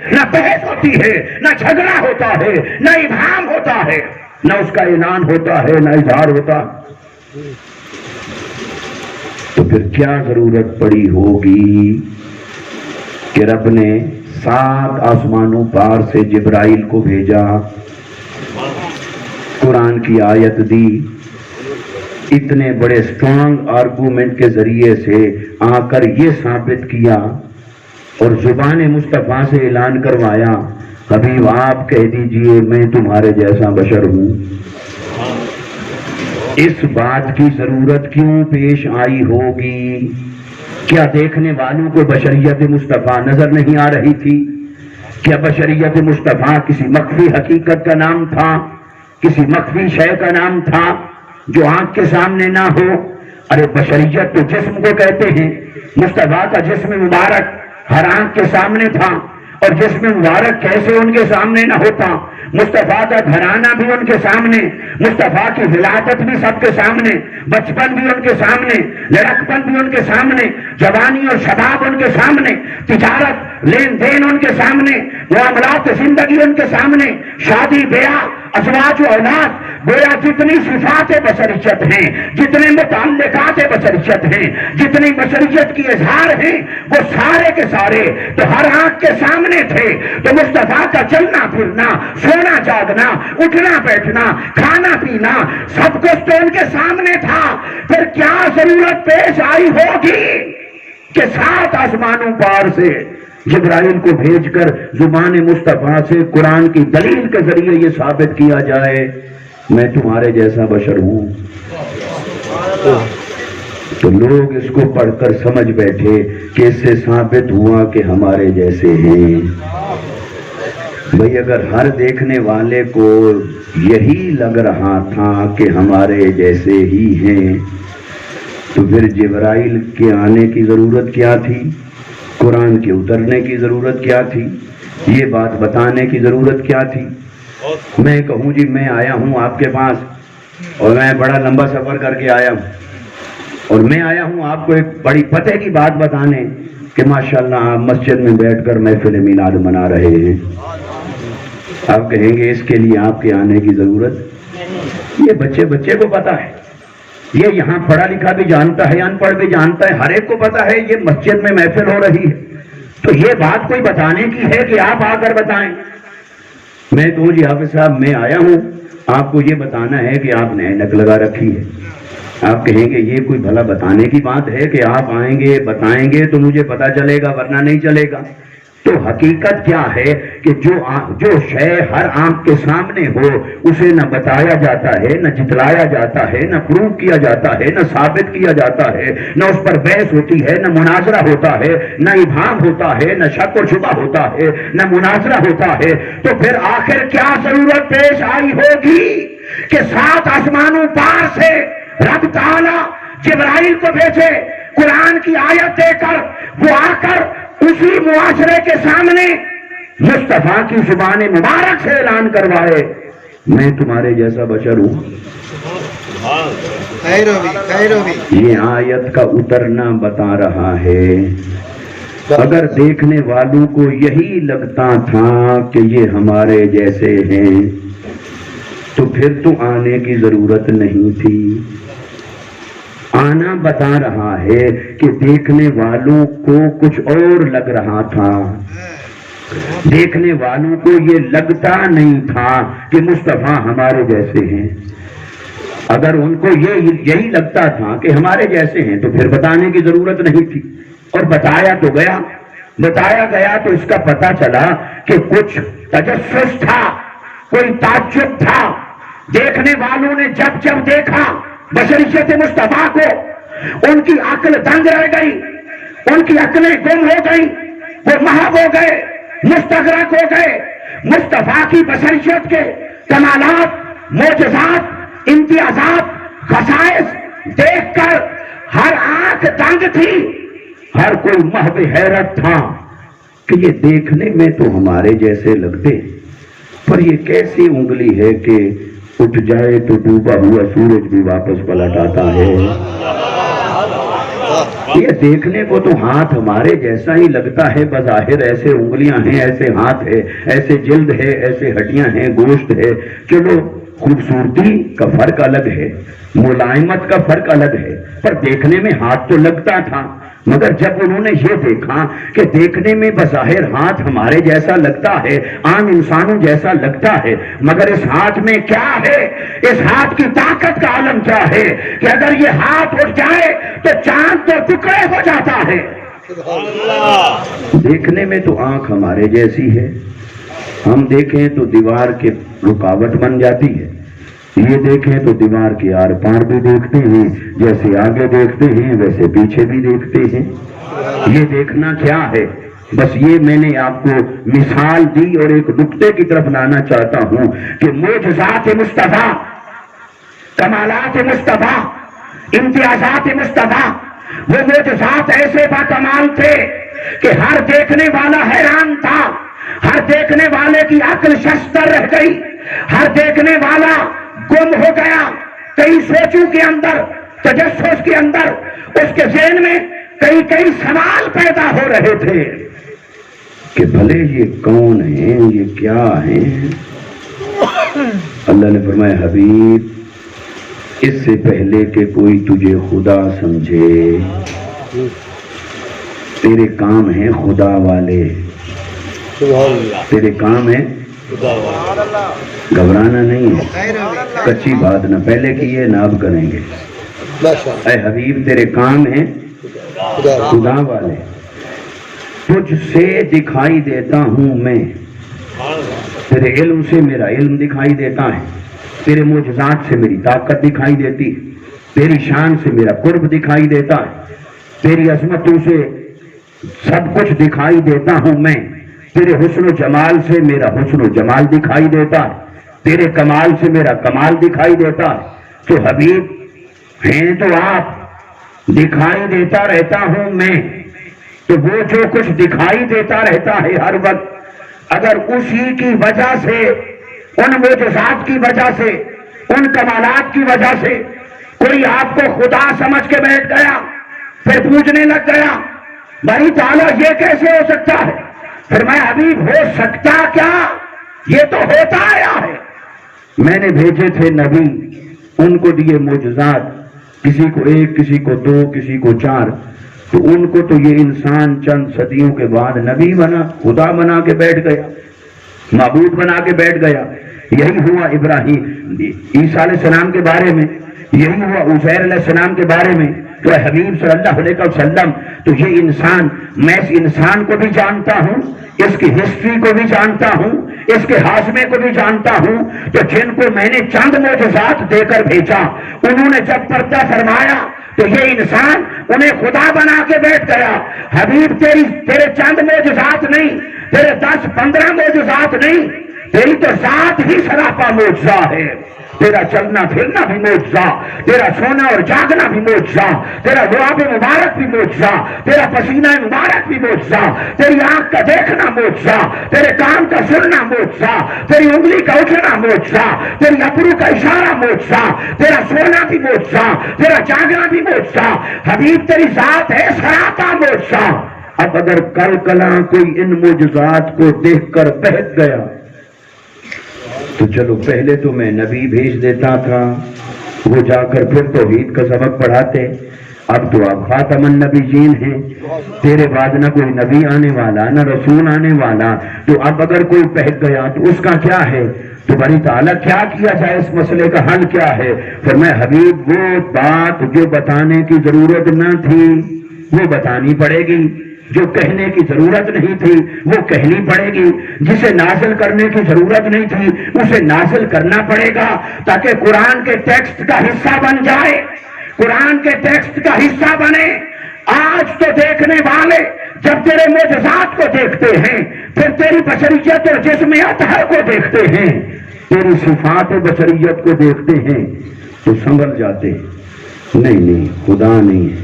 نہ بحث ہوتی ہے، نہ جھگڑا ہوتا ہے، نہ ابہام ہوتا ہے، نہ اس کا اعلان ہوتا ہے، نہ اظہار ہوتا. تو پھر کیا ضرورت پڑی ہوگی کہ رب نے 7 آسمانوں پار سے جبرائیل کو بھیجا، قرآن کی آیت دی، اتنے بڑے سٹرانگ آرگومنٹ کے ذریعے سے آ کر یہ ثابت کیا اور زبان مصطفیٰ سے اعلان کروایا، حبیب آپ کہہ دیجئے میں تمہارے جیسا بشر ہوں. اس بات کی ضرورت کیوں پیش آئی ہوگی؟ کیا دیکھنے والوں کو بشریت مصطفیٰ نظر نہیں آ رہی تھی؟ کیا بشریت مصطفیٰ کسی مخفی حقیقت کا نام تھا، کسی مخفی شے کا نام تھا جو آنکھ کے سامنے نہ ہو؟ ارے بشریت تو جسم کو کہتے ہیں. مصطفیٰ کا جسم مبارک ہر آنکھ کے سامنے تھا، اور جسم مبارک کیسے ان کے سامنے نہ ہوتا؟ مصطفیٰ کا گھرانہ بھی ان کے سامنے، مصطفیٰ کی ولادت بھی سب کے سامنے، بچپن بھی ان کے سامنے، لڑکپن بھی ان کے سامنے، جوانی اور شباب ان کے سامنے، تجارت لین دین ان کے سامنے، معاملات زندگی ان کے سامنے، شادی بیاہ، ازواج و اولاد، گویا جتنی صفات بشریت ہیں، جتنے متعلقات بشریت ہیں، جتنی بشریت کی اظہار ہیں، وہ سارے کے سارے تو ہر آنکھ کے سامنے تھے. تو مصطفیٰ کا چلنا پھرنا، سونا جاگنا، اٹھنا بیٹھنا، کھانا پینا، سب کچھ تو ان کے سامنے تھا. پھر کیا ضرورت پیش آئی ہوگی کہ 7 آسمانوں پار سے جبرائیل کو بھیج کر زبان مصطفیٰ سے قرآن کی دلیل کے ذریعے یہ ثابت کیا جائے میں تمہارے جیسا بشر ہوں؟ تو لوگ اس کو پڑھ کر سمجھ بیٹھے کہ اس سے ثابت ہوا کہ ہمارے جیسے ہیں. بھئی اگر ہر دیکھنے والے کو یہی لگ رہا تھا کہ ہمارے جیسے ہی ہیں تو پھر جبرائیل کے آنے کی ضرورت کیا تھی؟ قرآن کے اترنے کی ضرورت کیا تھی؟ یہ بات بتانے کی ضرورت کیا تھی؟ میں کہوں جی میں آیا ہوں آپ کے پاس اور میں بڑا لمبا سفر کر کے آیا ہوں اور میں آیا ہوں آپ کو ایک بڑی پتے کی بات بتانے کہ ماشاءاللہ آپ مسجد میں بیٹھ کر محفل میلاد منا رہے ہیں. آپ کہیں گے اس کے لیے آپ کے آنے کی ضرورت؟ یہ بچے کو پتا ہے، یہ یہاں پڑھا لکھا بھی جانتا ہے، ان پڑھ بھی جانتا ہے، ہر ایک کو پتا ہے یہ مسجد میں محفل ہو رہی ہے. تو یہ بات کوئی بتانے کی ہے کہ آپ آ کر بتائیں؟ میں کہوں جی حافظ صاحب میں آیا ہوں آپ کو یہ بتانا ہے کہ آپ نے اینک لگا رکھی ہے. آپ کہیں گے یہ کوئی بھلا بتانے کی بات ہے کہ آپ آئیں گے بتائیں گے تو مجھے پتا چلے گا ورنہ نہیں چلے گا؟ تو حقیقت کیا ہے کہ جو شے ہر آنکھ کے سامنے ہو اسے نہ بتایا جاتا ہے، نہ جتلایا جاتا ہے، نہ پروو کیا جاتا ہے، نہ ثابت کیا جاتا ہے، نہ اس پر بحث ہوتی ہے، نہ مناظرہ ہوتا ہے، نہ ابہام ہوتا ہے، نہ شک و شبہ ہوتا ہے، نہ مناظرہ ہوتا ہے. تو پھر آخر کیا ضرورت پیش آئی ہوگی کہ 7 آسمانوں پار سے رب تعالی جبرائیل کو بھیجے، قرآن کی آیت دے کر وہ آ کر اسی معاشرے کے سامنے مصطفیٰ کی زبان مبارک سے اعلان کروائے میں تمہارے جیسا بشر ہوں؟ یہ آیت کا اترنا بتا رہا ہے. اگر دیکھنے والوں کو یہی لگتا تھا کہ یہ ہمارے جیسے ہیں تو پھر تو آنے کی ضرورت نہیں تھی. آنا بتا رہا ہے کہ دیکھنے والوں کو کچھ اور لگ رہا تھا، دیکھنے والوں کو یہ لگتا نہیں تھا کہ مصطفیٰ ہمارے جیسے ہیں. اگر ان کو یہی لگتا تھا کہ ہمارے جیسے ہیں تو پھر بتانے کی ضرورت نہیں تھی. اور بتایا گیا تو اس کا پتہ چلا کہ کچھ تجسس تھا، کوئی تعجب تھا. دیکھنے والوں نے جب دیکھا بشریت مصطفیٰ کو ان کی عقل دنگ رہ گئی، ان کی عقلیں گم ہو گئی، وہ محو ہو گئے، مستغرق ہو گئے. مصطفیٰ کی بشریت کے کمالات، معجزات، امتیازات، خصائص دیکھ کر ہر آنکھ دنگ تھی، ہر کوئی محو حیرت تھا کہ یہ دیکھنے میں تو ہمارے جیسے لگتے پر یہ کیسی انگلی ہے کہ اٹھ جائے تو ڈوبا ہوا سورج بھی واپس پلٹ آتا ہے. یہ دیکھنے کو تو ہاتھ ہمارے جیسا ہی لگتا ہے بظاہر، ایسے انگلیاں ہیں، ایسے ہاتھ ہے، ایسے جلد ہے، ایسے ہڈیاں ہیں، گوشت ہے، چلو خوبصورتی کا فرق الگ ہے، ملائمت کا فرق الگ ہے، پر دیکھنے میں ہاتھ تو لگتا تھا۔ مگر جب انہوں نے یہ دیکھا کہ دیکھنے میں بظاہر ہاتھ ہمارے جیسا لگتا ہے، عام انسانوں جیسا لگتا ہے، مگر اس ہاتھ میں کیا ہے، اس ہاتھ کی طاقت کا عالم کیا ہے کہ اگر یہ ہاتھ اٹھ جائے تو چاند تو ٹکڑے ہو جاتا ہے۔ دیکھنے میں تو آنکھ ہمارے جیسی ہے، ہم دیکھیں تو دیوار کے رکاوٹ بن جاتی ہے، یہ دیکھیں تو دیوار کے آر پار بھی دیکھتے ہیں، جیسے آگے دیکھتے ہیں ویسے پیچھے بھی دیکھتے ہیں۔ یہ دیکھنا کیا ہے؟ بس یہ میں نے آپ کو مثال دی اور ایک نقطے کی طرف لانا چاہتا ہوں کہ معجزات مصطفیٰ، کمالات مصطفیٰ، امتیازات مصطفیٰ، وہ معجزات ایسے باکمال تھے کہ ہر دیکھنے والا حیران تھا، ہر دیکھنے والے کی عقل شستر رہ گئی، ہر دیکھنے والا گم ہو گیا، کئی سوچوں کے اندر، تجسس کے اندر، اس کے ذہن میں کئی سوال پیدا ہو رہے تھے کہ بھلے یہ کون ہیں، یہ کیا ہیں؟ اللہ نے فرمایا حبیب اس سے پہلے کہ کوئی تجھے خدا سمجھے، تیرے کام ہیں خدا والے، تیرے کام ہیں گھبرانا نہیں ہے، کچی بات نہ پہلے کیے نہ اب کریں گے۔ اے حبیب تیرے کام ہیں خدا والے، تجھ سے دکھائی دیتا ہوں میں، تیرے علم سے میرا علم دکھائی دیتا ہے، تیرے معجزات سے میری طاقت دکھائی دیتی ہے، تیری شان سے میرا قرب دکھائی دیتا ہے، تیری عظمتوں سے سب کچھ دکھائی دیتا ہوں میں، تیرے حسن و جمال سے میرا حسن و جمال دکھائی دیتا ہے، تیرے کمال سے میرا کمال دکھائی دیتا ہے۔ تو حبیب ہیں تو آپ، دکھائی دیتا رہتا ہوں میں، تو وہ جو کچھ دکھائی دیتا رہتا ہے ہر وقت، اگر اسی کی وجہ سے، ان معجزات کی وجہ سے، ان کمالات کی وجہ سے کوئی آپ کو خدا سمجھ کے بیٹھ گیا، پھر پوچھنے لگ گیا بھائی تعالیٰ یہ کیسے ہو سکتا ہے؟ فرمایا حبیب ہو سکتا کیا، یہ تو ہوتا آیا ہے۔ میں نے بھیجے تھے نبی، ان کو دیے معجزات، کسی کو ایک، کسی کو دو، کسی کو چار، تو ان کو تو یہ انسان چند صدیوں کے بعد نبی بنا، خدا بنا کے بیٹھ گیا، معبود بنا کے بیٹھ گیا۔ یہی ہوا ابراہیم، عیسیٰ علیہ السلام کے بارے میں، یہی ہوا عزیر علیہ السلام کے بارے میں۔ تو حبیب صلی اللہ علیہ وسلم تو یہ انسان، میں اس انسان کو بھی جانتا ہوں، اس کی ہسٹری کو بھی جانتا ہوں، اس کے ہاضمے کو بھی جانتا ہوں، تو جن کو میں نے چند معجزات دے کر بھیجا، انہوں نے جب پردہ فرمایا تو یہ انسان انہیں خدا بنا کے بیٹھ گیا۔ حبیب تیرے چند معجزات نہیں، تیرے 10-15 معجزات نہیں، تیری تو ذات ہی سراپا معجزہ ہے۔ تیرا چلنا پھرنا بھی معجزہ، تیرا سونا اور جاگنا بھی معجزہ، تیرا لعاب مبارک بھی معجزہ، تیرا پسینہ مبارک بھی معجزہ، تیری آنکھ کا دیکھنا معجزہ، تیرے کان کا سننا معجزہ، تیری انگلی کا اٹھنا معجزہ، تیری ابرو کا اشارہ معجزہ، تیرا سونا بھی معجزہ، تیرا جاگنا بھی معجزہ۔ حبیب تیری ذات ہے سراپا معجزہ۔ اب اگر کل کلاں کوئی ان معجزات کو دیکھ کر بہک گیا تو چلو پہلے تو میں نبی بھیج دیتا تھا، وہ جا کر پھر توحید کا سبق پڑھاتے، اب تو آپ خاتم النبیین ہیں، تیرے بعد نہ کوئی نبی آنے والا نہ رسول آنے والا، تو اب اگر کوئی بہک گیا تو اس کا کیا ہے؟ تو بڑی تعالیٰ کیا کیا جائے، اس مسئلے کا حل کیا ہے؟ فرمایا حبیب وہ بات جو بتانے کی ضرورت نہ تھی وہ بتانی پڑے گی، جو کہنے کی ضرورت نہیں تھی وہ کہنی پڑے گی، جسے نازل کرنے کی ضرورت نہیں تھی اسے نازل کرنا پڑے گا، تاکہ قرآن کے ٹیکسٹ کا حصہ بن جائے، قرآن کے ٹیکسٹ کا حصہ بنے۔ آج تو دیکھنے والے جب تیرے معجزات کو دیکھتے ہیں، پھر تیری بشریت اور جسم اطہر کو دیکھتے ہیں، تیری صفات بشریت کو دیکھتے ہیں تو سنبھل جاتے ہیں، نہیں خدا نہیں ہے،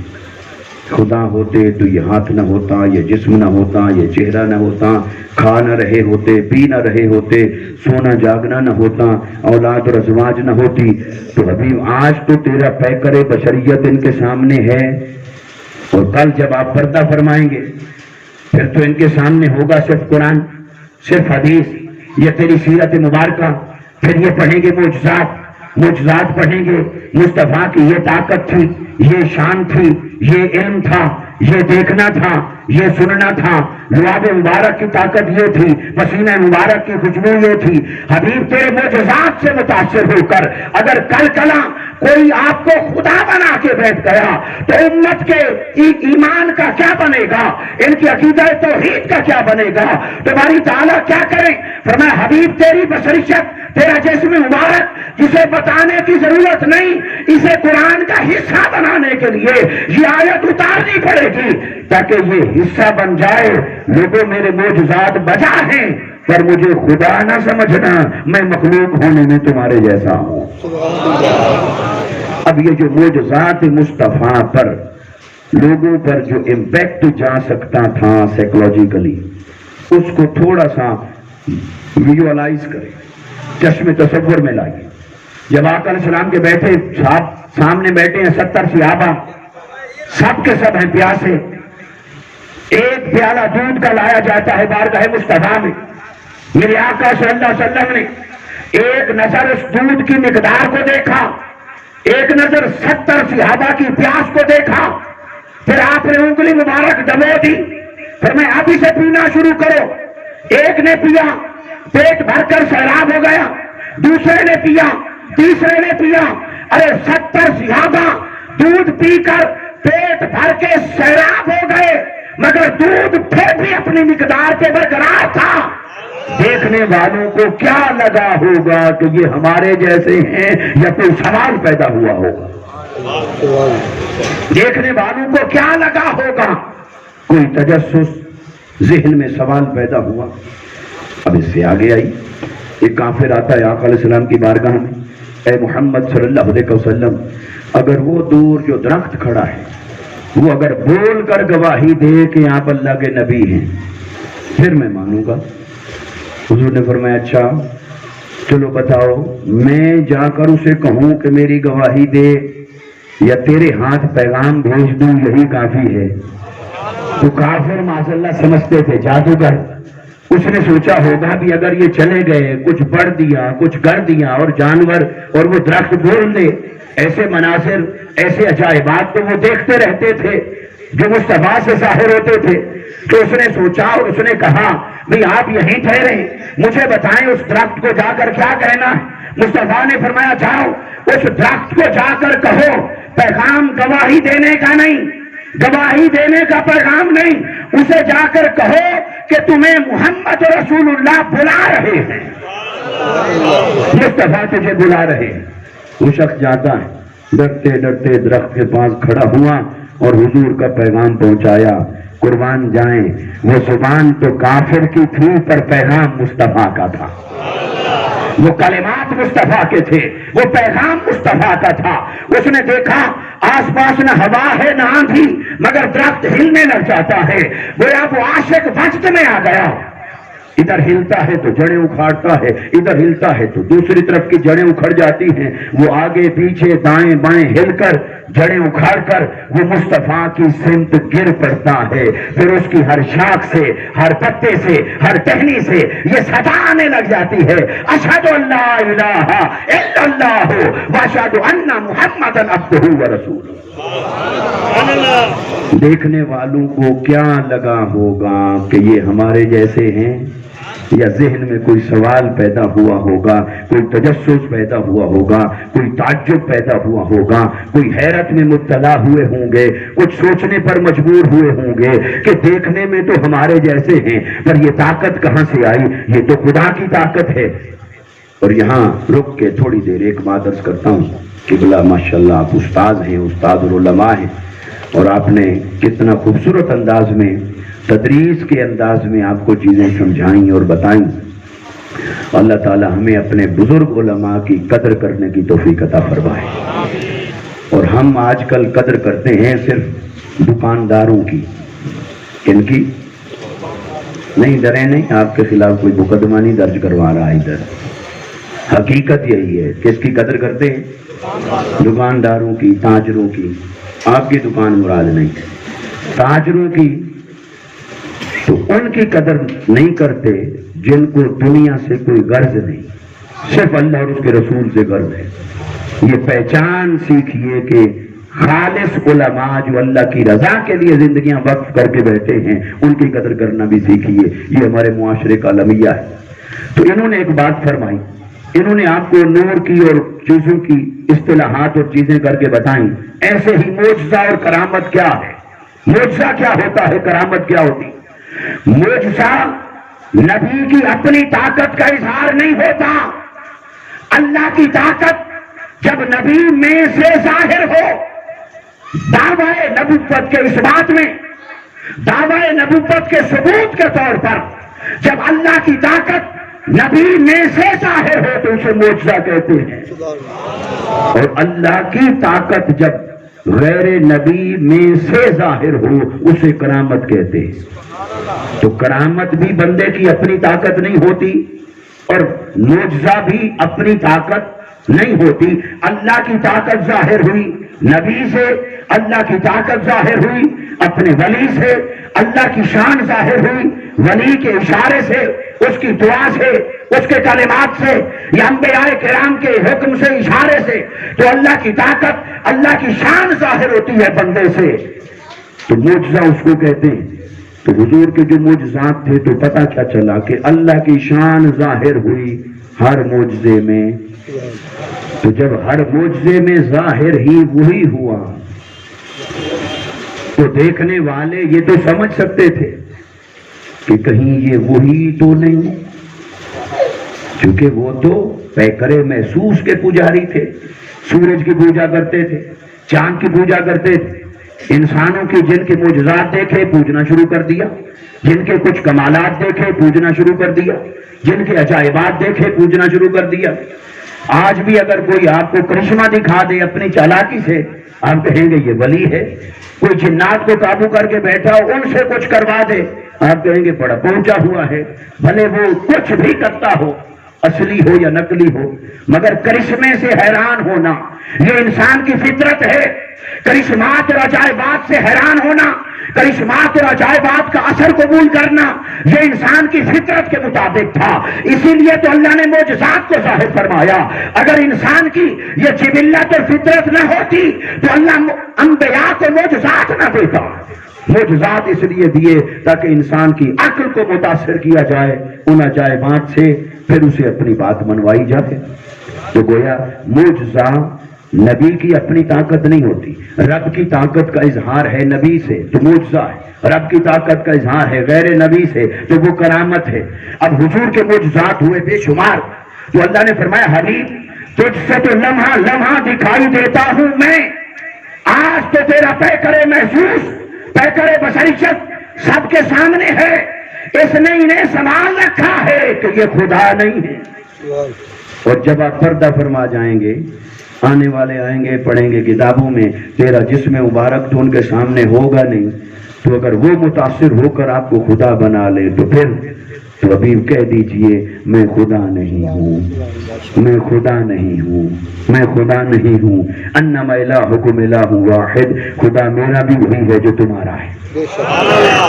خدا ہوتے تو یہ ہاتھ نہ ہوتا، یہ جسم نہ ہوتا، یہ چہرہ نہ ہوتا، کھا نہ رہے ہوتے، پی نہ رہے ہوتے، سونا جاگنا نہ ہوتا، اولاد اور ازواج نہ ہوتی۔ تو حبیب آج تو تیرا پیکر بشریت ان کے سامنے ہے، اور کل جب آپ پردہ فرمائیں گے پھر تو ان کے سامنے ہوگا صرف قرآن، صرف حدیث، یہ تیری سیرت مبارکہ، پھر یہ پڑھیں گے معجزات پڑھیں گے، مصطفیٰ کی یہ طاقت تھی، یہ شان تھی، یہ علم تھا، یہ دیکھنا تھا، یہ سننا تھا، لعاب مبارک کی طاقت یہ تھی، پسینہ مبارک کی خوشبو یہ تھی۔ حبیب تیرے معجزات سے متاثر ہو کر اگر کل کلا کوئی آپ کو خدا بنا کے بیٹھ گیا تو امت کے ایمان کا کیا بنے گا، ان کی عقیدہ توحید کا کیا بنے گا؟ تمہاری تعالیٰ کیا کریں؟ فرمایا حبیب تیری بشریت، تیرا جسم مبارک جسے بتانے کی ضرورت نہیں، اسے قرآن کا حصہ بنانے کے لیے یہ آیت اتارنی پڑے گی تاکہ یہ حصہ بن جائے۔ لوگوں میرے معجزات بجا ہیں پر مجھے خدا نہ سمجھنا، میں مخلوق ہونے میں تمہارے جیسا ہوں۔ اب یہ جو معجزات مصطفیٰ پر لوگوں پر جو امپیکٹ جا سکتا تھا سائیکولوجیکلی، اس کو تھوڑا سا ویژوالائز کریں، چشم تصور میں لائیے۔ جب آقا علیہ السلام کے بیٹھے سامنے بیٹھے ہیں 70 صحابہ، سب کے سب ہیں پیاسے، ایک پیالہ دودھ کا لایا جاتا ہے بارگاہ مصطفیٰ میں، میرے آقا صلی اللہ علیہ وسلم نے ایک نظر اس دودھ کی مقدار کو دیکھا، ایک نظر 70 صحابہ کی پیاس کو دیکھا، پھر آپ نے انگلی مبارک دبو دی، پھر میں اب اسے پینا شروع کرو۔ ایک نے پیا، پیٹ بھر کر سیراب ہو گیا، دوسرے نے پیا، تیسرے نے پیا، ارے 70 صحابہ دودھ پی کر پیٹ بھر کے سیراب ہو گئے، مگر دودھ پھر بھی اپنی مقدار پہ برقرار تھا۔ دیکھنے والوں کو کیا لگا ہوگا کہ یہ ہمارے جیسے ہیں یا کوئی سوال پیدا ہوا ہوگا؟ دیکھنے والوں کو کیا لگا ہوگا؟ کوئی تجسس، ذہن میں سوال پیدا ہوا۔ اب اس سے آگے آئی، ایک کافر آتا ہے آقا علیہ السلام کی بارگاہ میں، اے محمد صلی اللہ علیہ وسلم، اگر وہ دور جو درخت کھڑا ہے وہ اگر بول کر گواہی دے کہ آپ اللہ کے نبی ہیں پھر میں مانوں گا۔ حضور نے فرمایا اچھا چلو بتاؤ، میں جا کر اسے کہوں کہ میری گواہی دے یا تیرے ہاتھ پیغام بھیج دوں یہی کافی ہے؟ تو کافر معاذ اللہ سمجھتے تھے جادوگر، اس نے سوچا ہوگا بھی اگر یہ چلے گئے، کچھ پڑھ دیا، کچھ کر دیا اور جانور اور وہ درخت بول دے، ایسے مناظر، ایسے عجائبات تو وہ دیکھتے رہتے تھے جو مصطفیٰ سے ظاہر ہوتے تھے۔ تو اس نے سوچا اور اس نے کہا بھئی آپ یہیں ٹھہرے، مجھے بتائیں اس درخت کو جا کر کیا کہنا ہے؟ مصطفیٰ نے فرمایا جاؤ اس درخت کو جا کر کہو، پیغام گواہی دینے کا نہیں، گواہی دینے کا پیغام نہیں، اسے جا کر کہو کہ تمہیں محمد رسول اللہ بلا رہے ہیں، مصطفیٰ تجھے بلا رہے ہیں۔ وہ شخص جاتا ہے، ڈرتے ڈرتے درخت کے پاس کھڑا ہوا اور حضور کا پیغام پہنچایا۔ قربان جائیں، وہ زبان تو کافر کی تھی پر پیغام مصطفیٰ کا تھا، وہ کلمات مصطفیٰ کے تھے، وہ پیغام مصطفیٰ کا تھا۔ اس نے دیکھا آس پاس نہ ہوا ہے نہ آندھی، مگر درخت ہلنے لگ جاتا ہے، گویا وہ عاشق وجد میں آ گیا۔ ادھر ہلتا ہے تو جڑیں اکھاڑتا ہے، ادھر ہلتا ہے تو دوسری طرف کی جڑیں اکھڑ جاتی ہیں، وہ آگے پیچھے دائیں بائیں ہل کر جڑیں اکھاڑ کر وہ مصطفیٰ کی سمت گر پڑتا ہے۔ پھر اس کی ہر شاخ سے، ہر پتے سے، ہر ٹہنی سے یہ صدا آنے لگ جاتی ہے، اشہد ان لا الہ الا اللہ واشہد ان محمدا عبدہ ورسولہ۔ دیکھنے والوں کو کیا لگا ہوگا کہ یہ ہمارے جیسے ہیں، یا ذہن میں کوئی سوال پیدا ہوا ہوگا، کوئی تجسس پیدا ہوا ہوگا، کوئی تعجب پیدا ہوا ہوگا، کوئی حیرت میں مبتلا ہوئے ہوں گے، کچھ سوچنے پر مجبور ہوئے ہوں گے کہ دیکھنے میں تو ہمارے جیسے ہیں پر یہ طاقت کہاں سے آئی؟ یہ تو خدا کی طاقت ہے۔ اور یہاں رک کے تھوڑی دیر ایک بات عرض کرتا ہوں، قبلہ ماشاءاللہ آپ استاد ہیں، استاد العلماء ہیں، اور آپ نے کتنا خوبصورت انداز میں، تدریس کے انداز میں آپ کو چیزیں سمجھائیں اور بتائیں۔ اللہ تعالی ہمیں اپنے بزرگ علماء کی قدر کرنے کی توفیق عطا فرمائے۔ اور ہم آج کل قدر کرتے ہیں صرف دکانداروں کی، ان کی نہیں، ڈرے نہیں، آپ کے خلاف کوئی مقدمہ نہیں درج کروا رہا ادھر، حقیقت یہی ہے۔ کس کی قدر کرتے ہیں؟ دکانداروں کی، تاجروں کی۔ آپ کی دکان مراد نہیں، تاجروں کی تو ان کی قدر نہیں کرتے جن کو دنیا سے کوئی غرض نہیں، صرف اللہ اور اس کے رسول سے غرض ہے۔ یہ پہچان سیکھیے کہ خالص علماء جو اللہ کی رضا کے لیے زندگیاں وقف کر کے بیٹھے ہیں ان کی قدر کرنا بھی سیکھیے۔ یہ ہمارے معاشرے کا المیہ ہے۔ تو انہوں نے ایک بات فرمائی، انہوں نے آپ کو نور کی اور چیزوں کی اصطلاحات اور چیزیں کر کے بتائیں۔ ایسے ہی معجزہ اور کرامت کیا ہے، معجزہ کیا ہوتا ہے، کرامت کیا ہوتی؟ معجزہ نبی کی اپنی طاقت کا اظہار نہیں ہوتا۔ اللہ کی طاقت جب نبی میں سے ظاہر ہو، دعوی نبوت کے اس بات میں، دعوی نبوت کے ثبوت کے طور پر جب اللہ کی طاقت نبی میں سے ظاہر ہو تو اسے معجزہ کہتے ہیں، اور اللہ کی طاقت جب غیر نبی میں سے ظاہر ہو اسے کرامت کہتے ہیں۔ تو کرامت بھی بندے کی اپنی طاقت نہیں ہوتی اور معجزہ بھی اپنی طاقت نہیں ہوتی۔ اللہ کی طاقت ظاہر ہوئی نبی سے، اللہ کی طاقت ظاہر ہوئی اپنے ولی سے، اللہ کی شان ظاہر ہوئی ولی کے اشارے سے، اس کی دعا سے، اس کے کلمات سے، یا انبیاء کرام کے حکم سے، اشارے سے۔ تو اللہ کی طاقت، اللہ کی شان ظاہر ہوتی ہے بندے سے، تو معجزہ اس کو کہتے ہیں۔ تو حضور کے جو معجزات تھے تو پتہ کیا چلا کہ اللہ کی شان ظاہر ہوئی ہر معجزے میں۔ تو جب ہر معجزے میں ظاہر ہی وہی ہوا تو دیکھنے والے یہ تو سمجھ سکتے تھے کہ کہیں یہ وہی تو نہیں، کیونکہ وہ تو پیکرے محسوس کے پجاری تھے، سورج کی پوجا کرتے تھے، چاند کی پوجا کرتے تھے، انسانوں کی جن کے معجزات دیکھے پوجنا شروع کر دیا، جن کے کچھ کمالات دیکھے پوجنا شروع کر دیا، جن کے عجائبات دیکھے پوجنا شروع کر دیا۔ آج بھی اگر کوئی آپ کو کرشمہ دکھا دے اپنی چالاکی سے، آپ کہیں گے یہ ولی ہے۔ کوئی جنات کو قابو کر کے بیٹھا ہو ان سے کچھ کروا دے، آپ کہیں گے بڑا پہنچا ہوا ہے، بھلے وہ کچھ بھی کرتا ہو، اصلی ہو یا نقلی ہو، مگر کرشمے سے حیران ہونا یہ انسان کی فطرت ہے۔ کرشمات اور عجائبات سے حیران ہونا، کرشمات اور عجائبات کا اثر قبول کرنا یہ انسان کی فطرت کے مطابق تھا، اسی لیے تو اللہ نے معجزات کو ظاہر فرمایا۔ اگر انسان کی یہ جبلت اور فطرت نہ ہوتی تو اللہ انبیاء کو معجزات نہ دیتا۔ معجزات اس لیے دیے تاکہ انسان کی عقل کو متاثر کیا جائے ان عجائبات سے، پھر اسے اپنی بات منوائی جائے۔ تو گویا معجزہ نبی کی اپنی طاقت نہیں ہوتی، رب کی طاقت کا اظہار ہے نبی سے تو معجزہ ہے، رب کی طاقت کا اظہار ہے غیر نبی سے تو وہ کرامت ہے۔ اب حضور کے معجزات ہوئے بے شمار، تو اللہ نے فرمایا حبیب تجھ سے تو لمحہ لمحہ دکھائی دیتا ہوں میں، آج تو تیرا پیکرے محسوس، پیکرے بشریت سب کے سامنے ہے، اس نے انہیں سنبھال رکھا ہے کہ یہ خدا نہیں ہے۔ اور جب آپ پردہ فرما جائیں گے، آنے والے آئیں گے پڑھیں گے کتابوں میں تیرا جسم مبارک تو ان کے سامنے ہوگا نہیں، تو اگر وہ متاثر ہو کر آپ کو خدا بنا لے تو پھر تو ابھی کہہ دیجئے میں خدا نہیں ہوں، میں خدا نہیں ہوں، میں خدا نہیں ہوں۔ انما الہکم الہ واحد، خدا میرا بھی وہی ہے جو تمہارا ہے،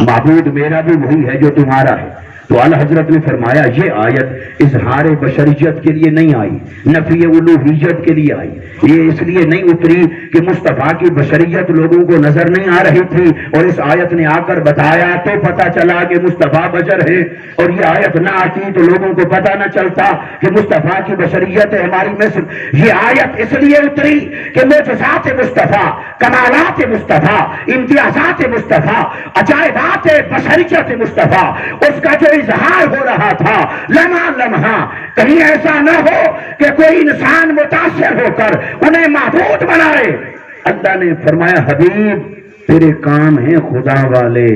معبود میرا بھی وہی ہے جو تمہارا ہے۔ تو اعلیٰ حضرت نے فرمایا یہ آیت اظہار بشریت کے لیے نہیں آئی، نفی الوہیت کے لیے آئی۔ یہ اس لیے نہیں اتری کہ مصطفیٰ کی بشریت لوگوں کو نظر نہیں آ رہی تھی اور اس آیت نے آ کر بتایا تو پتہ چلا کہ مصطفیٰ بشر ہے، اور یہ آیت نہ آتی تو لوگوں کو پتہ نہ چلتا کہ مصطفیٰ کی بشریت ہے ہماری مثل۔ یہ آیت اس لیے اتری کہ معجزات مصطفیٰ، کمالات مصطفیٰ، امتیازات مصطفیٰ، عجائبات بشریت مصطفیٰ، اس کا جو اظہار ہو رہا تھا لمحہ لمحہ، کہیں ایسا نہ ہو کہ کوئی انسان متاثر ہو کر انہیں معبود بنائے۔ اللہ نے فرمایا حبیب تیرے کام ہیں خدا والے،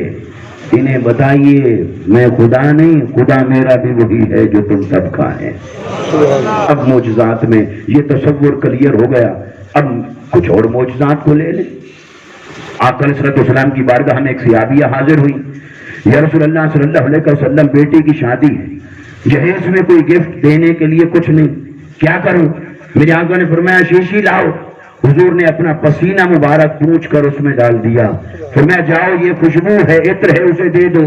انہیں بتائیے میں خدا نہیں، خدا میرا بھی وہی ہے جو تم سب کا ہے۔ اب معجزات میں یہ تصور کلیئر ہو گیا، اب کچھ اور معجزات کو لے لیں۔ آقا علیہ السلام کی بارگاہ میں ایک صحابیہ حاضر ہوئی، یا رسول اللہ صلی اللہ علیہ وسلم بیٹی کی شادی ہے، جہیز میں کوئی گفٹ دینے کے لیے کچھ نہیں، کیا کروں؟ میرے آقا نے فرمایا شیشی لاؤ۔ حضور نے اپنا پسینہ مبارک پوچھ کر اس میں ڈال دیا، فرمایا جاؤ یہ خوشبو ہے، عطر ہے، اسے دے دو۔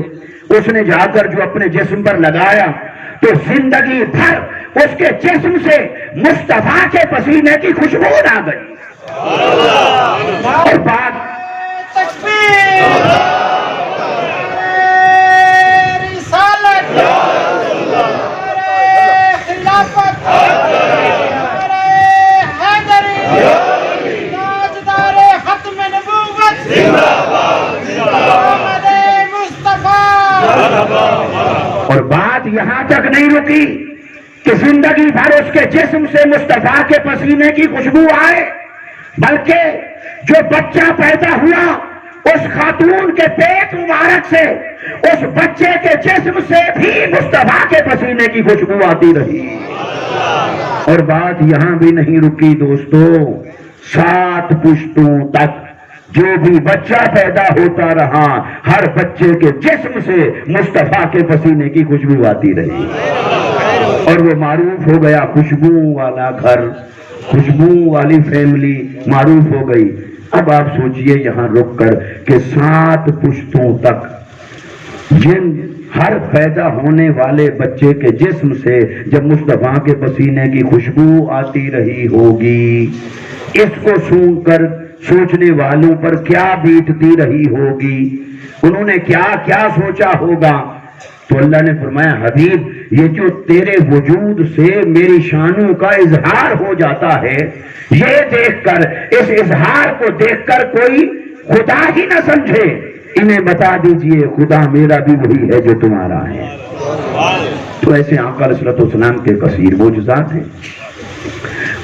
اس نے جا کر جو اپنے جسم پر لگایا تو زندگی بھر اس کے جسم سے مصطفیٰ کے پسینے کی خوشبو نہ گئی۔ اور بات اور بات یہاں تک نہیں رکی کہ زندگی بھر اس کے جسم سے مصطفیٰ کے پسینے کی خوشبو آئے، بلکہ جو بچہ پیدا ہوا اس خاتون کے پیٹ مبارک سے اس بچے کے جسم سے بھی مصطفیٰ کے پسینے کی خوشبو آتی رہی۔ اور بات یہاں بھی نہیں رکی دوستو، 7 پشتوں تک جو بھی بچہ پیدا ہوتا رہا ہر بچے کے جسم سے مصطفیٰ کے پسینے کی خوشبو آتی رہی، اور وہ معروف ہو گیا، خوشبو والا گھر، خوشبو والی فیملی معروف ہو گئی۔ اب آپ سوچئے یہاں رک کر کہ 7 پشتوں تک جن ہر پیدا ہونے والے بچے کے جسم سے جب مصطفیٰ کے پسینے کی خوشبو آتی رہی ہوگی، اس کو سون کر سوچنے والوں پر کیا بیتتی رہی ہوگی، انہوں نے کیا کیا سوچا ہوگا۔ تو اللہ نے فرمایا حبیب یہ جو تیرے وجود سے میری شانوں کا اظہار ہو جاتا ہے، یہ دیکھ کر، اس اظہار کو دیکھ کر کوئی خدا ہی نہ سمجھے، انہیں بتا دیجئے خدا میرا بھی وہی ہے جو تمہارا ہے۔ تو ایسے آقا علیہ الصلوۃ والسلام کے کثیر معجزات ہیں۔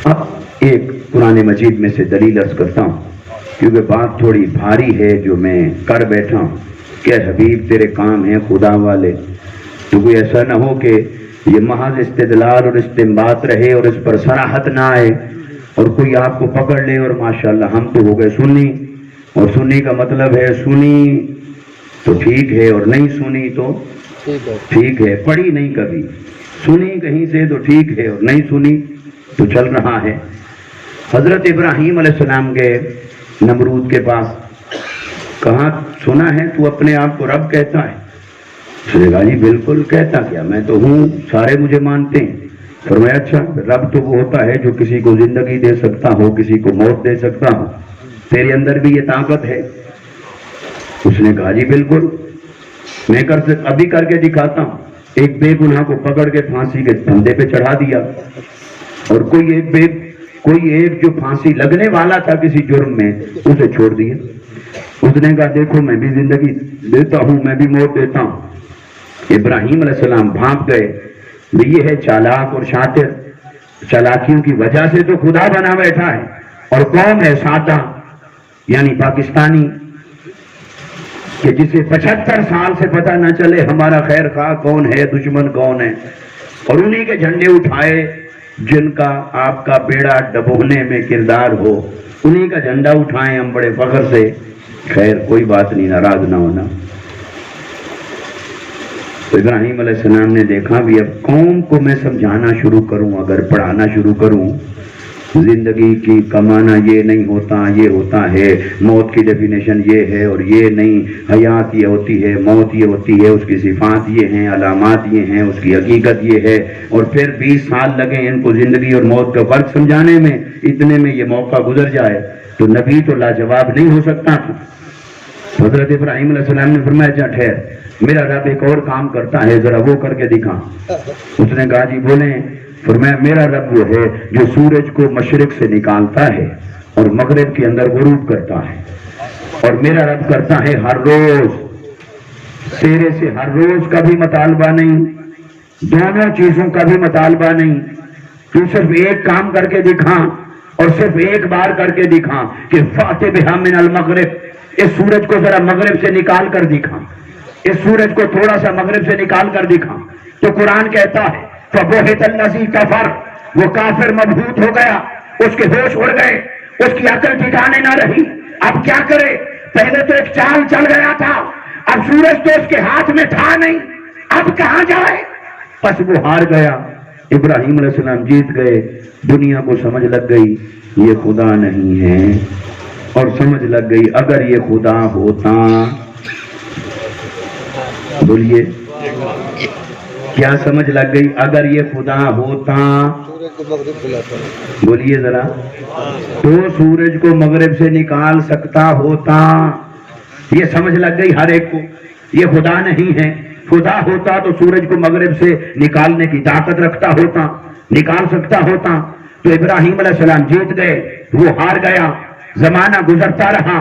اب ایک قرآن مجید میں سے دلیل عرض کرتا ہوں، کیونکہ بات تھوڑی بھاری ہے جو میں کر بیٹھا ہوں کہ حبیب تیرے کام ہیں خدا والے، تو کوئی ایسا نہ ہو کہ یہ محض استدلال اور استنباط رہے اور اس پر صراحت نہ آئے اور کوئی آپ کو پکڑ لے اور ماشاءاللہ ہم تو ہو گئے سنی، اور سنی کا مطلب ہے سنی تو ٹھیک ہے اور نہیں سنی تو ٹھیک ہے، پڑھی نہیں کبھی، سنی کہیں سے تو ٹھیک ہے اور نہیں سنی تو چل رہا ہے۔ حضرت ابراہیم علیہ السلام گئے نمرود کے پاس، کہاں سنا ہے تو اپنے آپ کو رب کہتا ہے؟ اس نے کہا جی بالکل، کہتا کیا، میں تو ہوں، سارے مجھے مانتے ہیں۔ فرمایا اچھا رب تو وہ ہوتا ہے جو کسی کو زندگی دے سکتا ہو، کسی کو موت دے سکتا ہو، تیرے اندر بھی یہ طاقت ہے؟ اس نے کہا جی بالکل، میں ابھی کر کے دکھاتا ہوں۔ ایک بے گناہ کو پکڑ کے پھانسی کے پھندے پہ چڑھا دیا، اور کوئی ایک جو پھانسی لگنے والا تھا کسی جرم میں، اسے چھوڑ دیا۔ اس نے کہا دیکھو میں بھی زندگی دیتا ہوں، میں بھی موت دیتا ہوں۔ ابراہیم علیہ السلام بھانپ گئے، یہ ہے چالاک اور شاطر، چالاکیوں کی وجہ سے تو خدا بنا بیٹھا ہے، اور قوم ہے سادہ یعنی پاکستانی کہ جسے 75 سال سے پتہ نہ چلے ہمارا خیر خواہ کون ہے، دشمن کون ہے، اور انہی کے جھنڈے اٹھائے جن کا آپ کا بیڑا ڈبونے میں کردار ہو، انہی کا جھنڈا اٹھائیں ہم بڑے فخر سے۔ خیر کوئی بات نہیں، ناراض نہ ہونا۔ تو ابراہیم علیہ السلام نے دیکھا بھی اب قوم کو میں سمجھانا شروع کروں، اگر پڑھانا شروع کروں، زندگی کی کمانا یہ نہیں ہوتا، یہ ہوتا ہے، موت کی ڈیفینیشن یہ ہے اور یہ نہیں، حیات یہ ہوتی ہے، موت یہ ہوتی ہے، اس کی صفات یہ ہیں، علامات یہ ہیں، اس کی حقیقت یہ ہے، اور پھر 20 سال لگے ان کو زندگی اور موت کا فرق سمجھانے میں، اتنے میں یہ موقع گزر جائے، تو نبی تو لاجواب نہیں ہو سکتا تھا۔ حضرت ابراہیم علیہ السلام نے فرمایا اچھا ٹھہر، میرا رب ایک اور کام کرتا ہے، ذرا وہ کر کے دکھا۔ اس نے کہا جی بولیں۔ فرمایا میرا رب وہ ہے جو سورج کو مشرق سے نکالتا ہے اور مغرب کے اندر غروب کرتا ہے، اور میرا رب کرتا ہے ہر روز، تیرے سے ہر روز کا بھی مطالبہ نہیں، دونوں چیزوں کا بھی مطالبہ نہیں، تو صرف ایک کام کر کے دکھا، اور صرف ایک بار کر کے دکھا کہ فاتح بہا من المغرب، اس سورج کو ذرا مغرب سے نکال کر دکھا، اس سورج کو تھوڑا سا مغرب سے نکال کر دکھا۔ تو قرآن کہتا ہے فَبُہِتَ الَّذِي كَفَرَ، وہ کافر مبہوت ہو گیا، اس کے ہوش اڑ گئے، اس کی عقل ٹھکانے نہ رہی، اب کیا کرے؟ پہلے تو ایک چال چل گیا تھا، اب سورج تو اس کے ہاتھ میں تھا نہیں، اب کہاں جائے؟ پس وہ ہار گیا، ابراہیم علیہ السلام جیت گئے، دنیا کو سمجھ لگ گئی یہ خدا نہیں ہے، اور سمجھ لگ گئی اگر یہ خدا ہوتا، بولیے کیا سمجھ لگ گئی؟ اگر یہ خدا ہوتا، بولیے ذرا، تو سورج کو مغرب سے نکال سکتا ہوتا، یہ سمجھ لگ گئی ہر ایک کو یہ خدا نہیں ہے۔ خدا ہوتا تو سورج کو مغرب سے نکالنے کی طاقت رکھتا ہوتا، نکال سکتا ہوتا۔ تو ابراہیم علیہ السلام جیت گئے، وہ ہار گیا، زمانہ گزرتا رہا،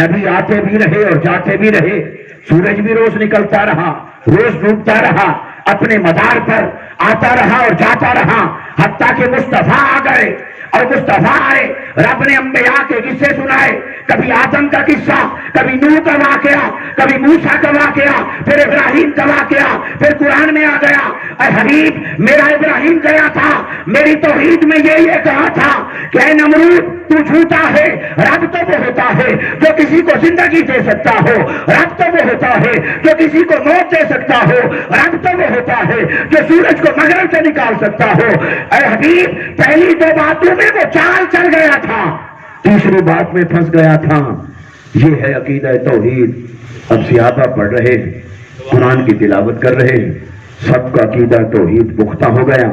نبی آتے بھی رہے اور جاتے بھی رہے، سورج بھی روز نکلتا رہا، روز ڈوبتا رہا، اپنے مدار پر آتا رہا اور جاتا رہا، حتیٰ کہ مصطفیٰ آ گئے، اور مصطفیٰ آئے، رب نے انبیاء کے قصے سنائے، کبھی آدم کا قصہ، کبھی نوح کا واقعہ، کبھی موسیٰ کا واقعہ، پھر ابراہیم کا واقعہ، پھر قرآن میں آ گیا، اے حبیب میرا ابراہیم گیا تھا، میری توحید میں یہ کہا تھا کہ اے نمرود تو جھوٹا ہے، رب تو وہ ہوتا ہے جو کسی کو زندگی دے سکتا ہو، رب تو وہ ہوتا ہے جو کسی کو موت دے سکتا ہو، رب تو وہ ہوتا ہے جو سورج کو مغرب سے نکال سکتا ہو۔ اے حبیب پہلی دو باتوں میں وہ چال چل گیا تھا، تیسری بات میں پھنس گیا تھا۔ یہ ہے عقیدہ توحید۔ اب صحابہ پڑھ رہے، قرآن کی تلاوت کر رہے، سب کا عقیدہ توحید پختہ ہو گیا۔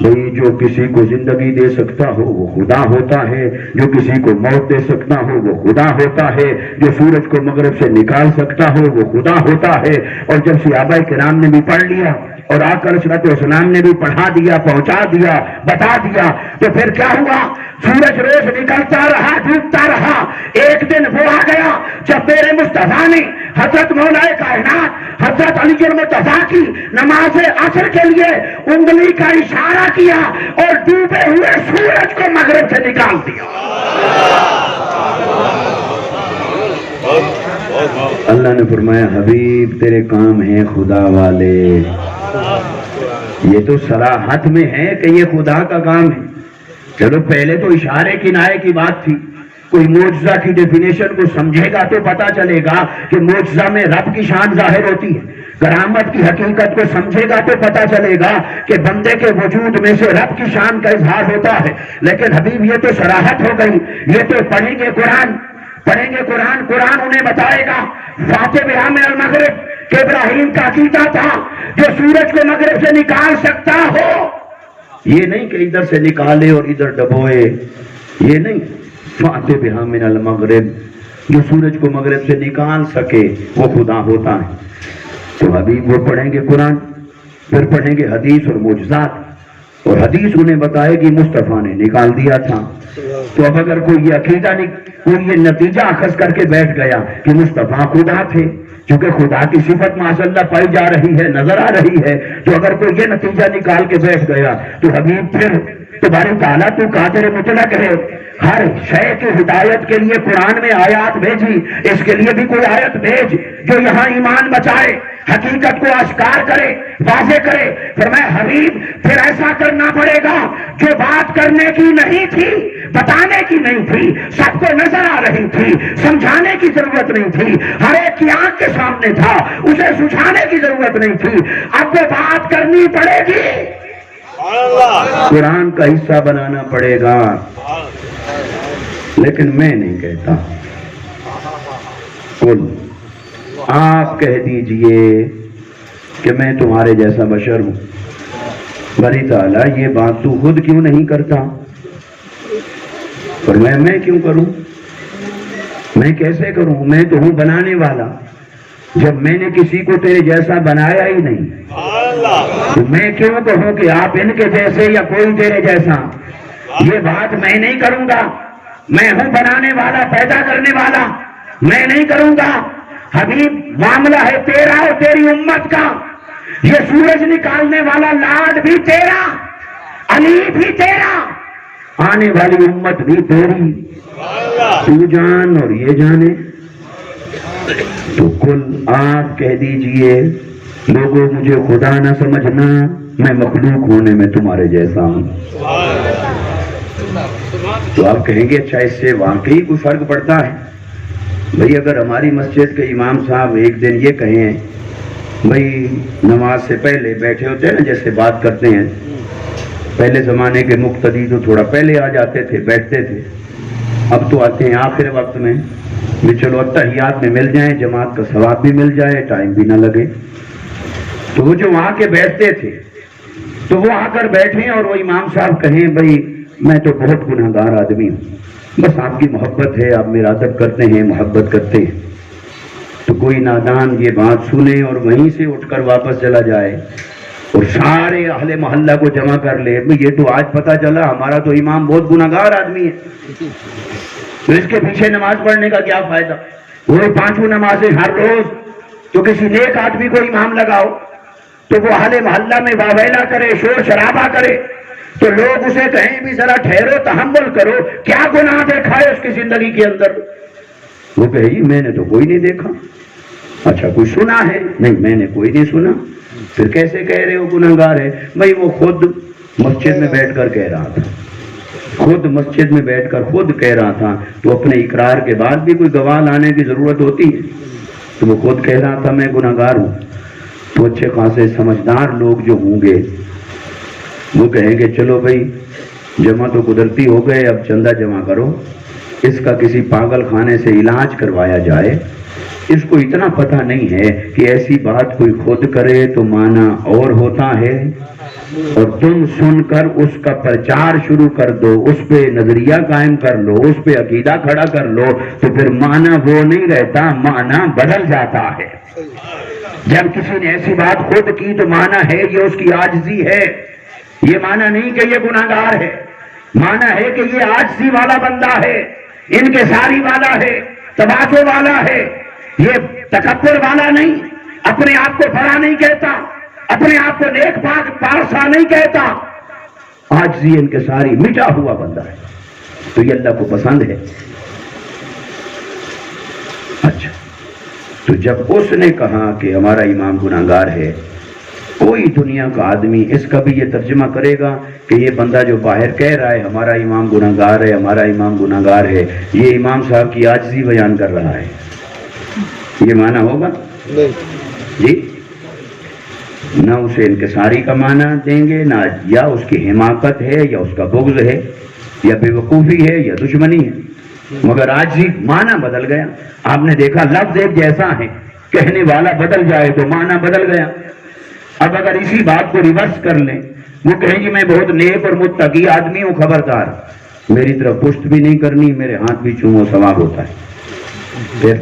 وہی جو کسی کو زندگی دے سکتا ہو وہ خدا ہوتا ہے، جو کسی کو موت دے سکتا ہو وہ خدا ہوتا ہے، جو سورج کو مغرب سے نکال سکتا ہو وہ خدا ہوتا ہے۔ اور جب صحابہ کرام نے بھی پڑھ لیا اور آقا علیہ الصلوۃ والسلام نے بھی پڑھا دیا، پہنچا دیا، بتا دیا، تو پھر کیا ہوا؟ سورج روز نکلتا رہا، ڈوبتا رہا، ایک دن وہ آ گیا جب میرے مصطفیٰ نے حضرت مولا کائنات حضرت علی المرتضیٰ کی نماز عصر کے لیے انگلی کا اشارہ کیا اور ڈوبے ہوئے سورج کو مغرب سے نکال دیا۔ اللہ نے فرمایا حبیب تیرے کام ہیں خدا والے، یہ تو صراحت میں ہے کہ یہ خدا کا کام ہے۔ چلو پہلے تو اشارے کنائے کی بات تھی، کوئی معجزہ کی ڈیفینیشن کو سمجھے گا تو پتا چلے گا کہ معجزہ میں رب کی شان ظاہر ہوتی ہے، کرامت کی حقیقت کو سمجھے گا تو پتا چلے گا کہ بندے کے وجود میں سے رب کی شان کا اظہار ہوتا ہے۔ لیکن حبیب یہ تو صراحت ہو گئی، یہ تو پڑھیں گے قرآن، پڑھیں گے قرآن، قرآن انہیں بتائے گا فاتح بہا من المغرب کہ ابراہیم کا عقیدہ تھا جو سورج کو مغرب سے نکال سکتا ہو، یہ نہیں کہ ادھر سے نکالے اور ادھر ڈبوئے، یہ نہیں، فاتح بہا من المغرب جو سورج کو مغرب سے نکال سکے وہ خدا ہوتا ہے۔ تو حبیب وہ پڑھیں گے قرآن، پھر پڑھیں گے حدیث اور معجزات، اور حدیث انہیں بتائے گی مصطفیٰ نے نکال دیا تھا۔ تو اب اگر کوئی یہ عقیدہ نہیں، کوئی یہ نتیجہ اخذ کر کے بیٹھ گیا کہ مصطفیٰ خدا تھے، چونکہ خدا کی صفت ماشاءاللہ پائی جا رہی ہے، نظر آ رہی ہے، تو اگر کوئی یہ نتیجہ نکال کے بیٹھ گیا تو حبیب پھر تمہاری تعالیٰ تو قادر مطلق ہے، ہر شے کی ہدایت کے لیے قرآن میں آیات بھیجی، اس کے لیے بھی کوئی آیت بھیج جو یہاں ایمان بچائے، حقیقت کو اشکار کرے، واضح کرے۔ فرمایا حبیب پھر ایسا کرنا پڑے گا جو بات کرنے کی نہیں تھی، بتانے کی نہیں تھی، سب کو نظر آ رہی تھی، سمجھانے کی ضرورت نہیں تھی، ہر ایک کی آنکھ کے سامنے تھا، اسے سجھانے کی ضرورت نہیں تھی، اب وہ بات کرنی پڑے گی، قرآن کا حصہ بنانا پڑے گا۔ لیکن میں نہیں کہتا، قل آپ کہہ دیجئے کہ میں تمہارے جیسا بشر ہوں۔ بری تعالیٰ یہ بات تو خود کیوں نہیں کرتا؟ اور میں کیوں کروں؟ میں کیسے کروں؟ میں تو ہوں بنانے والا، جب میں نے کسی کو تیرے جیسا بنایا ہی نہیں تو میں کیوں کہوں کہ آپ ان کے جیسے یا کوئی تیرے جیسا؟ یہ بات میں نہیں کروں گا، میں ہوں بنانے والا، پیدا کرنے والا، میں نہیں کروں گا۔ حبیب معاملہ ہے تیرا اور تیری امت کا، یہ سورج نکالنے والا لاڈ بھی تیرا، علی بھی تیرا، آنے والی امت بھی تیری، تو جان اور یہ جانے۔ تو کل آپ کہہ دیجئے لوگوں مجھے خدا نہ سمجھنا، میں مخلوق ہونے میں تمہارے جیسا ہوں۔ تو آپ کہیں گے اچھا اس سے واقعی کوئی فرق پڑتا ہے؟ بھئی اگر ہماری مسجد کے امام صاحب ایک دن یہ کہیں، بھئی نماز سے پہلے بیٹھے ہوتے ہیں نا جیسے بات کرتے ہیں، پہلے زمانے کے مقتدی تو تھوڑا پہلے آ جاتے تھے، بیٹھتے تھے، اب تو آتے ہیں آخر وقت میں بھی چلو اتحیات میں مل جائیں، جماعت کا ثواب بھی مل جائے، ٹائم بھی نہ لگے۔ تو وہ جو وہاں کے بیٹھتے تھے تو وہ آ کر بیٹھیں اور وہ امام صاحب کہیں بھائی میں تو بہت گناہگار آدمی ہوں، بس آپ کی محبت ہے، آپ میرا ادب کرتے ہیں، محبت کرتے ہیں۔ تو کوئی نادان یہ بات سنے اور وہیں سے اٹھ کر واپس چلا جائے اور سارے اہل محلہ کو جمع کر لے، یہ تو آج پتا چلا ہمارا تو امام بہت گناہگار آدمی ہے، تو اس کے پیچھے نماز پڑھنے کا کیا فائدہ؟ وہی 5 نمازیں ہر روز، تو کسی نیک آدمی کو امام لگاؤ تو وہ اہل محلہ میں واویلا کرے، شور شرابہ کرے، تو لوگ اسے کہیں بھی ذرا ٹھہرو، تحمل کرو، کیا گناہ دیکھا ہے اس کی زندگی کے اندر؟ وہ کہے جی میں نے تو کوئی نہیں دیکھا۔ اچھا کوئی سنا ہے؟ نہیں میں نے کوئی نہیں سنا۔ پھر کیسے کہہ رہے ہو گناہگار ہے؟ بھائی وہ خود مسجد میں بیٹھ کر کہہ رہا تھا، خود مسجد میں بیٹھ کر خود کہہ رہا تھا، تو اپنے اقرار کے بعد بھی کوئی گواہ لانے کی ضرورت ہوتی ہے؟ تو وہ خود کہہ رہا تھا میں گناہگار ہوں۔ تو اچھے خاصے سمجھدار لوگ جو ہوں گے وہ کہیں گے چلو بھائی جمع تو قدرتی ہو گئے، اب چندہ جمع کرو، اس کا کسی پاگل خانے سے علاج کروایا جائے۔ اس کو اتنا پتہ نہیں ہے کہ ایسی بات کوئی خود کرے تو معنی اور ہوتا ہے، اور تم سن کر اس کا پرچار شروع کر دو، اس پہ نظریہ قائم کر لو، اس پہ عقیدہ کھڑا کر لو، تو پھر معنی وہ نہیں رہتا، معنی بدل جاتا ہے۔ جب کسی نے ایسی بات خود کی تو معنی ہے یہ اس کی عاجزی ہے، یہ معنی نہیں کہ یہ گناہگار ہے، معنی ہے کہ یہ عاجزی والا بندہ ہے، انکساری والا ہے، تواضع والا ہے، یہ تکبر والا نہیں، اپنے آپ کو بڑا نہیں کہتا، اپنے آپ کو نیک پاک پارسا نہیں کہتا، عاجزی انکساری مٹا ہوا بندہ ہے، تو یہ اللہ کو پسند ہے۔ اچھا تو جب اس نے کہا کہ ہمارا امام گناہگار ہے، کوئی دنیا کا آدمی اس کا بھی یہ ترجمہ کرے گا کہ یہ بندہ جو باہر کہہ رہا ہے ہمارا امام گناہگار ہے، ہمارا امام گناہگار ہے، یہ امام صاحب کی عاجزی بیان کر رہا ہے، یہ معنی ہوگا؟ جی نہ اسے انکساری کا معنی دیں گے، نہ یا اس کی حماقت ہے یا اس کا بغض ہے یا بے وقوفی ہے یا دشمنی ہے، مگر عاجزی معنی بدل گیا۔ آپ نے دیکھا لفظ ایک جیسا ہے، کہنے والا بدل جائے تو معنی بدل گیا۔ اب اگر اسی بات کو ریورس کر لیں، وہ کہیں گے میں بہت نیک اور متقی آدمی ہوں، خبردار میری طرف پشت بھی نہیں کرنی، میرے ہاتھ بھی چومو ثواب ہوتا ہے۔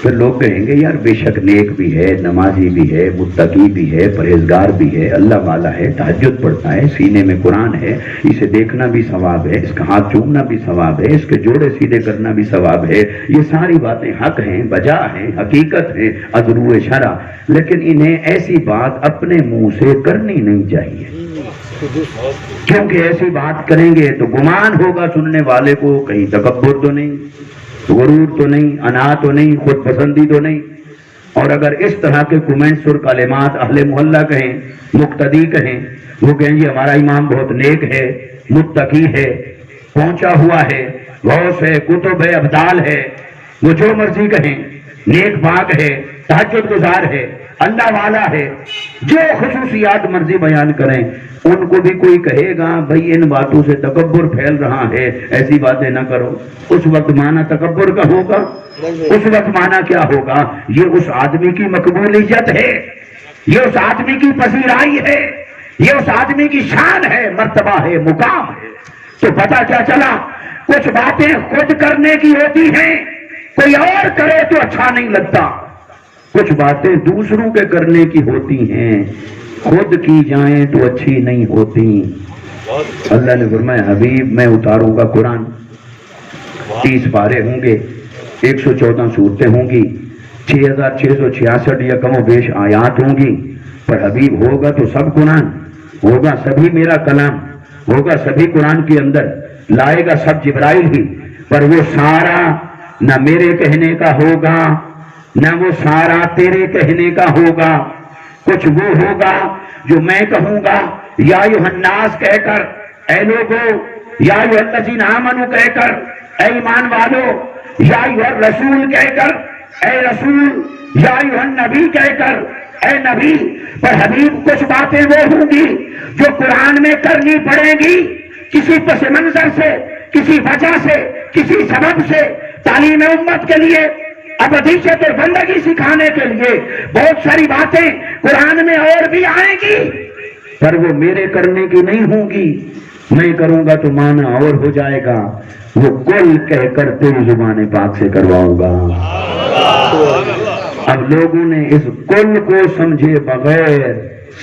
پھر لوگ کہیں گے یار بے شک نیک بھی ہے، نمازی بھی ہے، متقی بھی ہے، پرہیزگار بھی ہے، اللہ والا ہے، تہجد پڑھتا ہے، سینے میں قرآن ہے، اسے دیکھنا بھی ثواب ہے، اس کا ہاتھ چومنا بھی ثواب ہے، اس کے جوڑے سیدھے کرنا بھی ثواب ہے، یہ ساری باتیں حق ہیں، بجا ہیں، حقیقت ہیں، ازرو شرع، لیکن انہیں ایسی بات اپنے منہ سے کرنی نہیں چاہیے، کیونکہ ایسی بات کریں گے تو گمان ہوگا سننے والے کو کہیں تکبر تو نہیں، غرور تو نہیں، انا تو نہیں، خود پسندی تو نہیں۔ اور اگر اس طرح کے کمنٹس اور کلمات اہل محلہ کہیں، مقتدی کہیں، وہ کہیں گے ہمارا امام بہت نیک ہے، متقی ہے، پہنچا ہوا ہے، غوث ہے، کتب ہے، ابدال ہے، وہ جو مرضی کہیں، نیک پاک ہے، تہجد گزار ہے، اللہ والا ہے، جو خصوصیات مرضی بیان کریں، ان کو بھی کوئی کہے گا بھئی ان باتوں سے تکبر پھیل رہا ہے، ایسی باتیں نہ کرو، اس وقت معنی تکبر کا ہوگا، اس وقت معنی کیا ہوگا؟ یہ اس آدمی کی مقبولیت ہے، یہ اس آدمی کی پذیرائی ہے، یہ اس آدمی کی شان ہے، مرتبہ ہے، مقام ہے۔ تو پتہ کیا چلا؟ کچھ باتیں خود کرنے کی ہوتی ہیں، کوئی اور کرے تو اچھا نہیں لگتا، کچھ باتیں دوسروں کے کرنے کی ہوتی ہیں، خود کی جائیں تو اچھی نہیں ہوتی۔ اللہ نے فرمایا حبیب میں اتاروں گا قرآن، 30 پارے ہوں گے، 114 صورتیں ہوں گی، 6666 یا کم و بیش آیات ہوں گی، پر حبیب ہوگا تو سب قرآن ہوگا، سبھی میرا کلام ہوگا، سبھی قرآن کے اندر لائے گا سب جبرائیل ہی، پر وہ سارا نہ میرے کہنے کا ہوگا نہ وہ سارا تیرے کہنے کا ہوگا، کچھ وہ ہوگا جو میں کہوں گا یا ایھا الناس کہہ کر، اے لوگو، یا ایھا الذین آمنوا کہہ کر، اے ایمان والو، یا ایھا الرسول کہہ کر، اے رسول، یا ایھا النبی کہہ کر، اے نبی پر حبیب کچھ باتیں وہ ہوں گی جو قرآن میں کرنی پڑے گی، کسی پس منظر سے، کسی وجہ سے، کسی سبب سے، تعلیم امت کے لیے، ابدیت اور بندگی سکھانے کے لیے بہت ساری باتیں قرآن میں اور بھی آئیں گی، پر وہ میرے کرنے کی نہیں ہوں گی، میں کروں گا تو معنی اور ہو جائے گا، وہ کل کہہ کر تیری زبان پاک سے کرواؤں گا۔ اب لوگوں نے اس کل کو سمجھے بغیر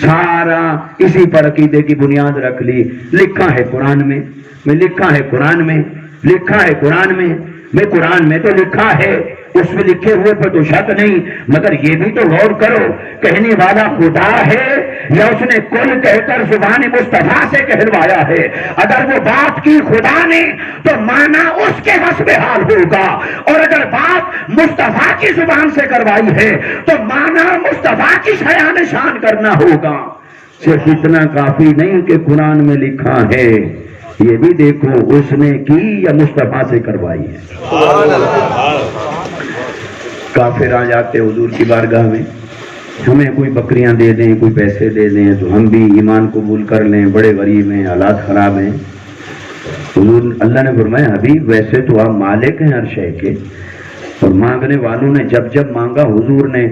سارا اسی پر عقیدے کی بنیاد رکھ لی، لکھا ہے قرآن میں، لکھا ہے قرآن میں، لکھا ہے قرآن میں قرآن میں تو لکھا ہے، اس میں لکھے ہوئے پر تو شک نہیں، مگر یہ بھی تو غور کرو، کہنے والا خدا ہے یا اس نے کل کہہ کر زبان مصطفیٰ سے کہلوایا ہے؟ اگر وہ بات کی خدا نے تو مانا اس کے حسب حال ہوگا، اور اگر بات مصطفیٰ کی زبان سے کروائی ہے تو مانا مصطفیٰ کی شایان شان کرنا ہوگا۔ صرف اتنا کافی نہیں کہ قرآن میں لکھا ہے، یہ بھی دیکھو اس نے کی یا مصطفیٰ سے کروائی ہے۔ کافر آ جاتے حضور کی بارگاہ میں، ہمیں کوئی بکریاں دے دیں، کوئی پیسے دے دیں تو ہم بھی ایمان قبول کر لیں، بڑے غریب ہیں، حالات خراب ہیں۔ حضور اللہ نے فرمایا حبیب ویسے تو آپ مالک ہیں ہر شے کے، اور مانگنے والوں نے جب جب مانگا، حضور نے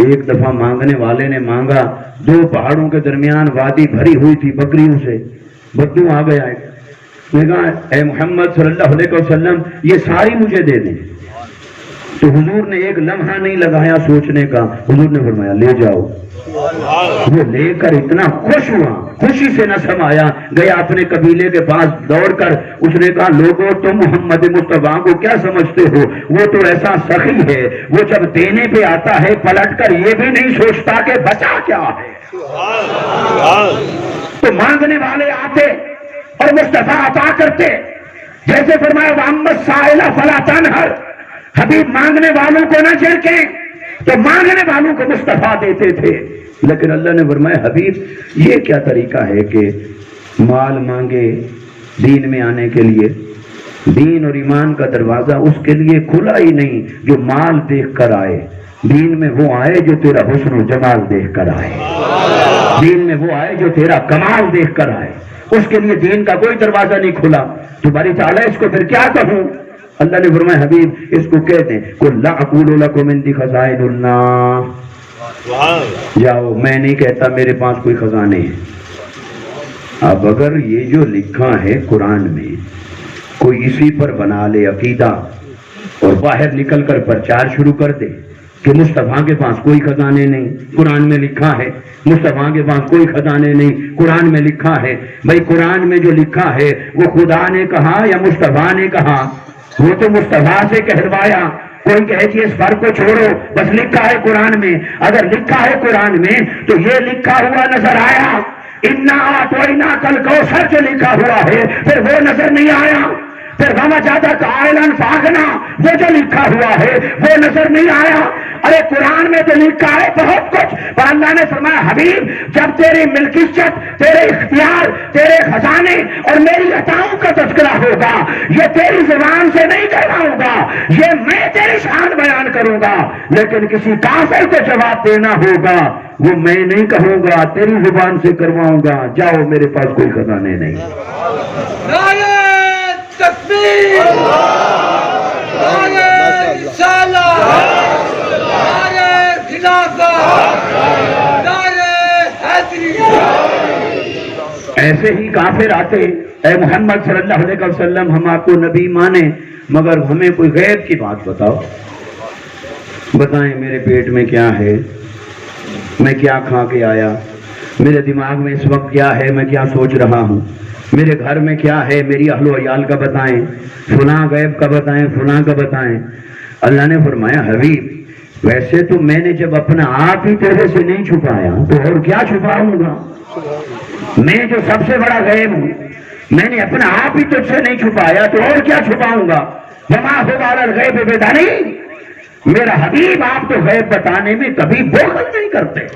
ایک دفعہ مانگنے والے نے مانگا، دو پہاڑوں کے درمیان وادی بھری ہوئی تھی بکریوں سے، بدو آ گیا ہے، میں کہا اے محمد صلی اللہ علیہ وسلم یہ ساری مجھے دے دیں، تو حضور نے ایک لمحہ نہیں لگایا سوچنے کا، حضور نے فرمایا لے جاؤ۔ وہ لے کر اتنا خوش ہوا، خوشی سے نہ سمایا، گیا اپنے قبیلے کے پاس دوڑ کر، اس نے کہا لوگوں تم محمد مصطفیٰ کو کیا سمجھتے ہو؟ وہ تو ایسا سخی ہے، وہ جب دینے پہ آتا ہے پلٹ کر یہ بھی نہیں سوچتا کہ بچا کیا ہے۔ تو مانگنے والے آتے اور مصطفیٰ عطا کرتے، جیسے فرمایا وَأَمَّا السَّائِلَ فَلَا تَنْهَرْ، حبیب مانگنے والوں کو نہ جھڑکیں، تو مانگنے والوں کو مصطفیٰ دیتے تھے۔ لیکن اللہ نے فرمایا حبیب یہ کیا طریقہ ہے کہ مال مانگے دین میں آنے کے لیے؟ دین اور ایمان کا دروازہ اس کے لیے کھلا ہی نہیں جو مال دیکھ کر آئے، دین میں وہ آئے جو تیرا حسن و جمال دیکھ کر آئے، دین میں وہ آئے جو تیرا کمال دیکھ کر آئے، اس کے لیے دین کا کوئی دروازہ نہیں کھلا۔ تو باری تعالیٰ اس کو پھر کیا کہوں؟ اللہ نے فرمایا حبیب اس کو کہتے ہیں قُلْ لَا أَقُولُ لَكُمْ عِنْدِي خَزَائِنُ اللَّهِ، جاؤ میں نہیں کہتا میرے پاس کوئی خزانے ہیں۔ اب اگر یہ جو لکھا ہے قرآن میں کوئی اسی پر بنا لے عقیدہ اور باہر نکل کر پرچار شروع کر دے کہ مصطفیٰ کے پاس کوئی خزانے نہیں، قرآن میں لکھا ہے مصطفیٰ کے پاس کوئی خزانے نہیں، قرآن میں لکھا ہے، بھائی قرآن میں جو لکھا ہے وہ خدا نے کہا یا مصطفیٰ نے کہا؟ وہ تو مصطفیٰ سے کہلوایا۔ کوئی کہے کہ اس فرق کو چھوڑو، بس لکھا ہے قرآن میں، اگر لکھا ہے قرآن میں تو یہ لکھا ہوا نظر آیا، اِنَّا أَعْطَيْنَاكَ الْكَوْثَرَ جو لکھا ہوا ہے پھر وہ نظر نہیں آیا، پھر وَوَجَدَكَ عَائِلًا فَأَغْنَىٰ وہ جو لکھا ہوا ہے وہ نظر نہیں آیا۔ ارے قرآن میں تو لکھا ہے بہت کچھ، پر اللہ نے فرمایا حبیب جب تیری ملکیت، تیرے اختیار، تیرے خزانے اور میری عطاؤں کا تذکرہ ہوگا، یہ تیری زبان سے نہیں کہلاؤں گا، یہ میں تیری شان بیان کروں گا، لیکن کسی کافر کو جواب دینا ہوگا، وہ میں نہیں کہوں گا، تیری زبان سے کرواؤں گا، جاؤ میرے پاس کوئی خزانے نہیں۔ نعرہ تکبیر، نعرہ رسالت، نعرہ خلافت، نعرہ حیدری۔ ایسے ہی کافر آتے، اے محمد صلی اللہ علیہ وسلم ہم آپ کو نبی مانیں مگر ہمیں کوئی غیب کی بات بتاؤ، بتائیں میرے پیٹ میں کیا ہے، میں کیا کھا کے آیا، میرے دماغ میں اس وقت کیا ہے، میں کیا سوچ رہا ہوں، میرے گھر میں کیا ہے، میری اہل و عیال کا بتائیں، فلاں غیب کا بتائیں، فلاں کا بتائیں۔ اللہ نے فرمایا حبیب ویسے تو میں نے جب اپنا آپ ہی تیرے سے نہیں چھپایا تو اور کیا چھپاؤں گا؟ میں جو سب سے بڑا غیب ہوں، میں نے اپنا آپ ہی تجھ سے نہیں چھپایا تو اور کیا چھپاؤں گا؟ وما هو علی الغیب بضنین، میرا حبیب آپ تو غیب بتانے میں کبھی بخل نہیں کرتے۔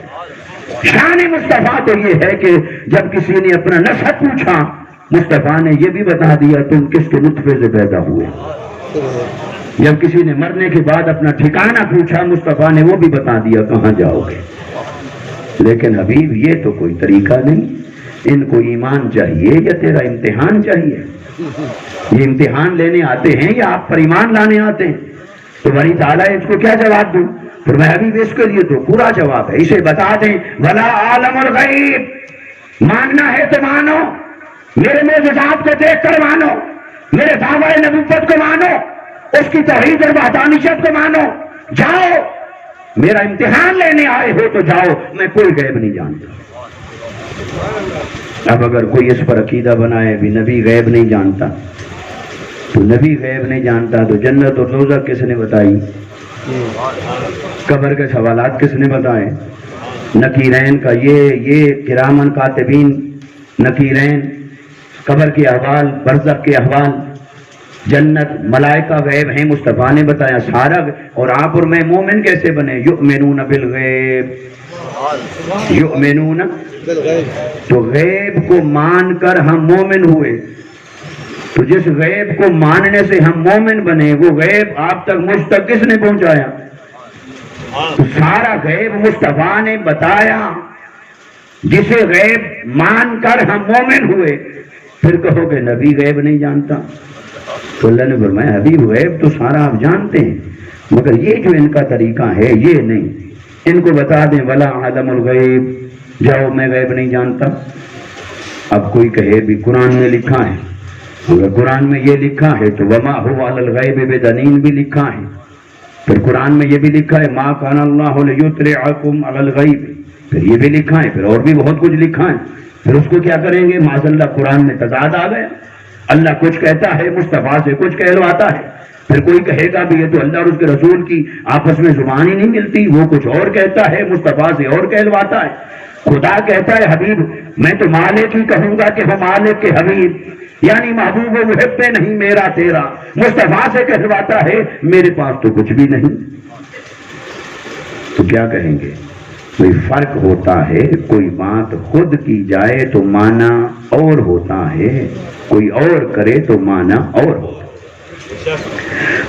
شان مصطفیٰ تو یہ ہے کہ جب کسی نے اپنا نسب پوچھا مصطفیٰ نے یہ بھی بتا دیا تم کس کے نطفے سے پیدا ہوئے، جب کسی نے مرنے کے بعد اپنا ٹھکانہ پوچھا مصطفیٰ نے وہ بھی بتا دیا کہاں جاؤ گے۔ لیکن حبیب یہ تو کوئی طریقہ نہیں، ان کو ایمان چاہیے یا تیرا امتحان چاہیے؟ یہ امتحان لینے آتے ہیں یا آپ پر ایمان لانے آتے ہیں؟ تو بڑی تعالیٰ اس کو کیا جواب دوں؟ فرمایا حبیب اس کے لیے تو پورا جواب ہے، اسے بتا دیں ولا عالم الغیب، ماننا ہے تو مانو، میرے معجزات کو دیکھ کر مانو، میرے دعوی نبوت کو مانو، اس کی توحید اور وحدانیت کو مانو، جاؤ میرا امتحان لینے آئے ہو تو جاؤ، میں کوئی غیب نہیں جانتا۔ اب اگر کوئی اس پر عقیدہ بنائے بھی نبی غیب نہیں جانتا، تو نبی غیب نہیں جانتا تو جنت اور دوزخ کس نے بتائی؟ قبر کے سوالات کس نے بتائے؟ نکیرین کا یہ کرامن کاتبین نکیرین، قبر کے احوال، برزخ کے احوال، جنت، ملائکہ غیب ہیں، مصطفیٰ نے بتایا سارا۔ اور آپ اور میں مومن کیسے بنے؟ یؤمنون بالغیب، یؤمنون، تو غیب کو مان کر ہم مومن ہوئے۔ تو جس غیب کو ماننے سے ہم مومن بنے، وہ غیب آپ تک مجھ تک کس نے پہنچایا؟ تو سارا غیب مصطفیٰ نے بتایا، جسے غیب مان کر ہم مومن ہوئے۔ پھر کہو کہ نبی غیب نہیں جانتا، تو اللہ نے فرمایا حبیب غیب تو سارا آپ جانتے ہیں، مگر یہ جو ان کا طریقہ ہے یہ نہیں۔ ان کو بتا دیں ولا عالم الغیب، جاؤ میں غیب نہیں جانتا۔ اب کوئی کہے بھی قرآن میں لکھا ہے، اگر قرآن میں یہ لکھا ہے تو وما هو علی الغیب بدنین بھی لکھا ہے، پھر قرآن میں یہ بھی لکھا ہے ما کان اللہ لیطلعکم علی الغیب، پھر یہ بھی لکھا ہے، پھر اور بھی بہت کچھ لکھا ہے، پھر اس کو کیا کریں گے؟ معاذ اللہ قرآن میں تضاد آ گیا، اللہ کچھ کہتا ہے مصطفیٰ سے کچھ کہلواتا ہے، پھر کوئی کہے گا بھی یہ تو اللہ اور اس کے رسول کی آپس میں زبان ہی نہیں ملتی، وہ کچھ اور کہتا ہے مصطفیٰ سے اور کہلواتا ہے۔ خدا کہتا ہے حبیب میں تو مالک ہی کہوں گا کہ وہ مالک کے حبیب، یعنی محبوب و محب نہیں میرا تیرا، مصطفیٰ سے کہلواتا ہے میرے پاس تو کچھ بھی نہیں، تو کیا کہیں گے؟ کوئی فرق ہوتا ہے، کوئی بات خود کی جائے تو مانا اور ہوتا ہے، کوئی اور کرے تو مانا اور ہوتا ہے۔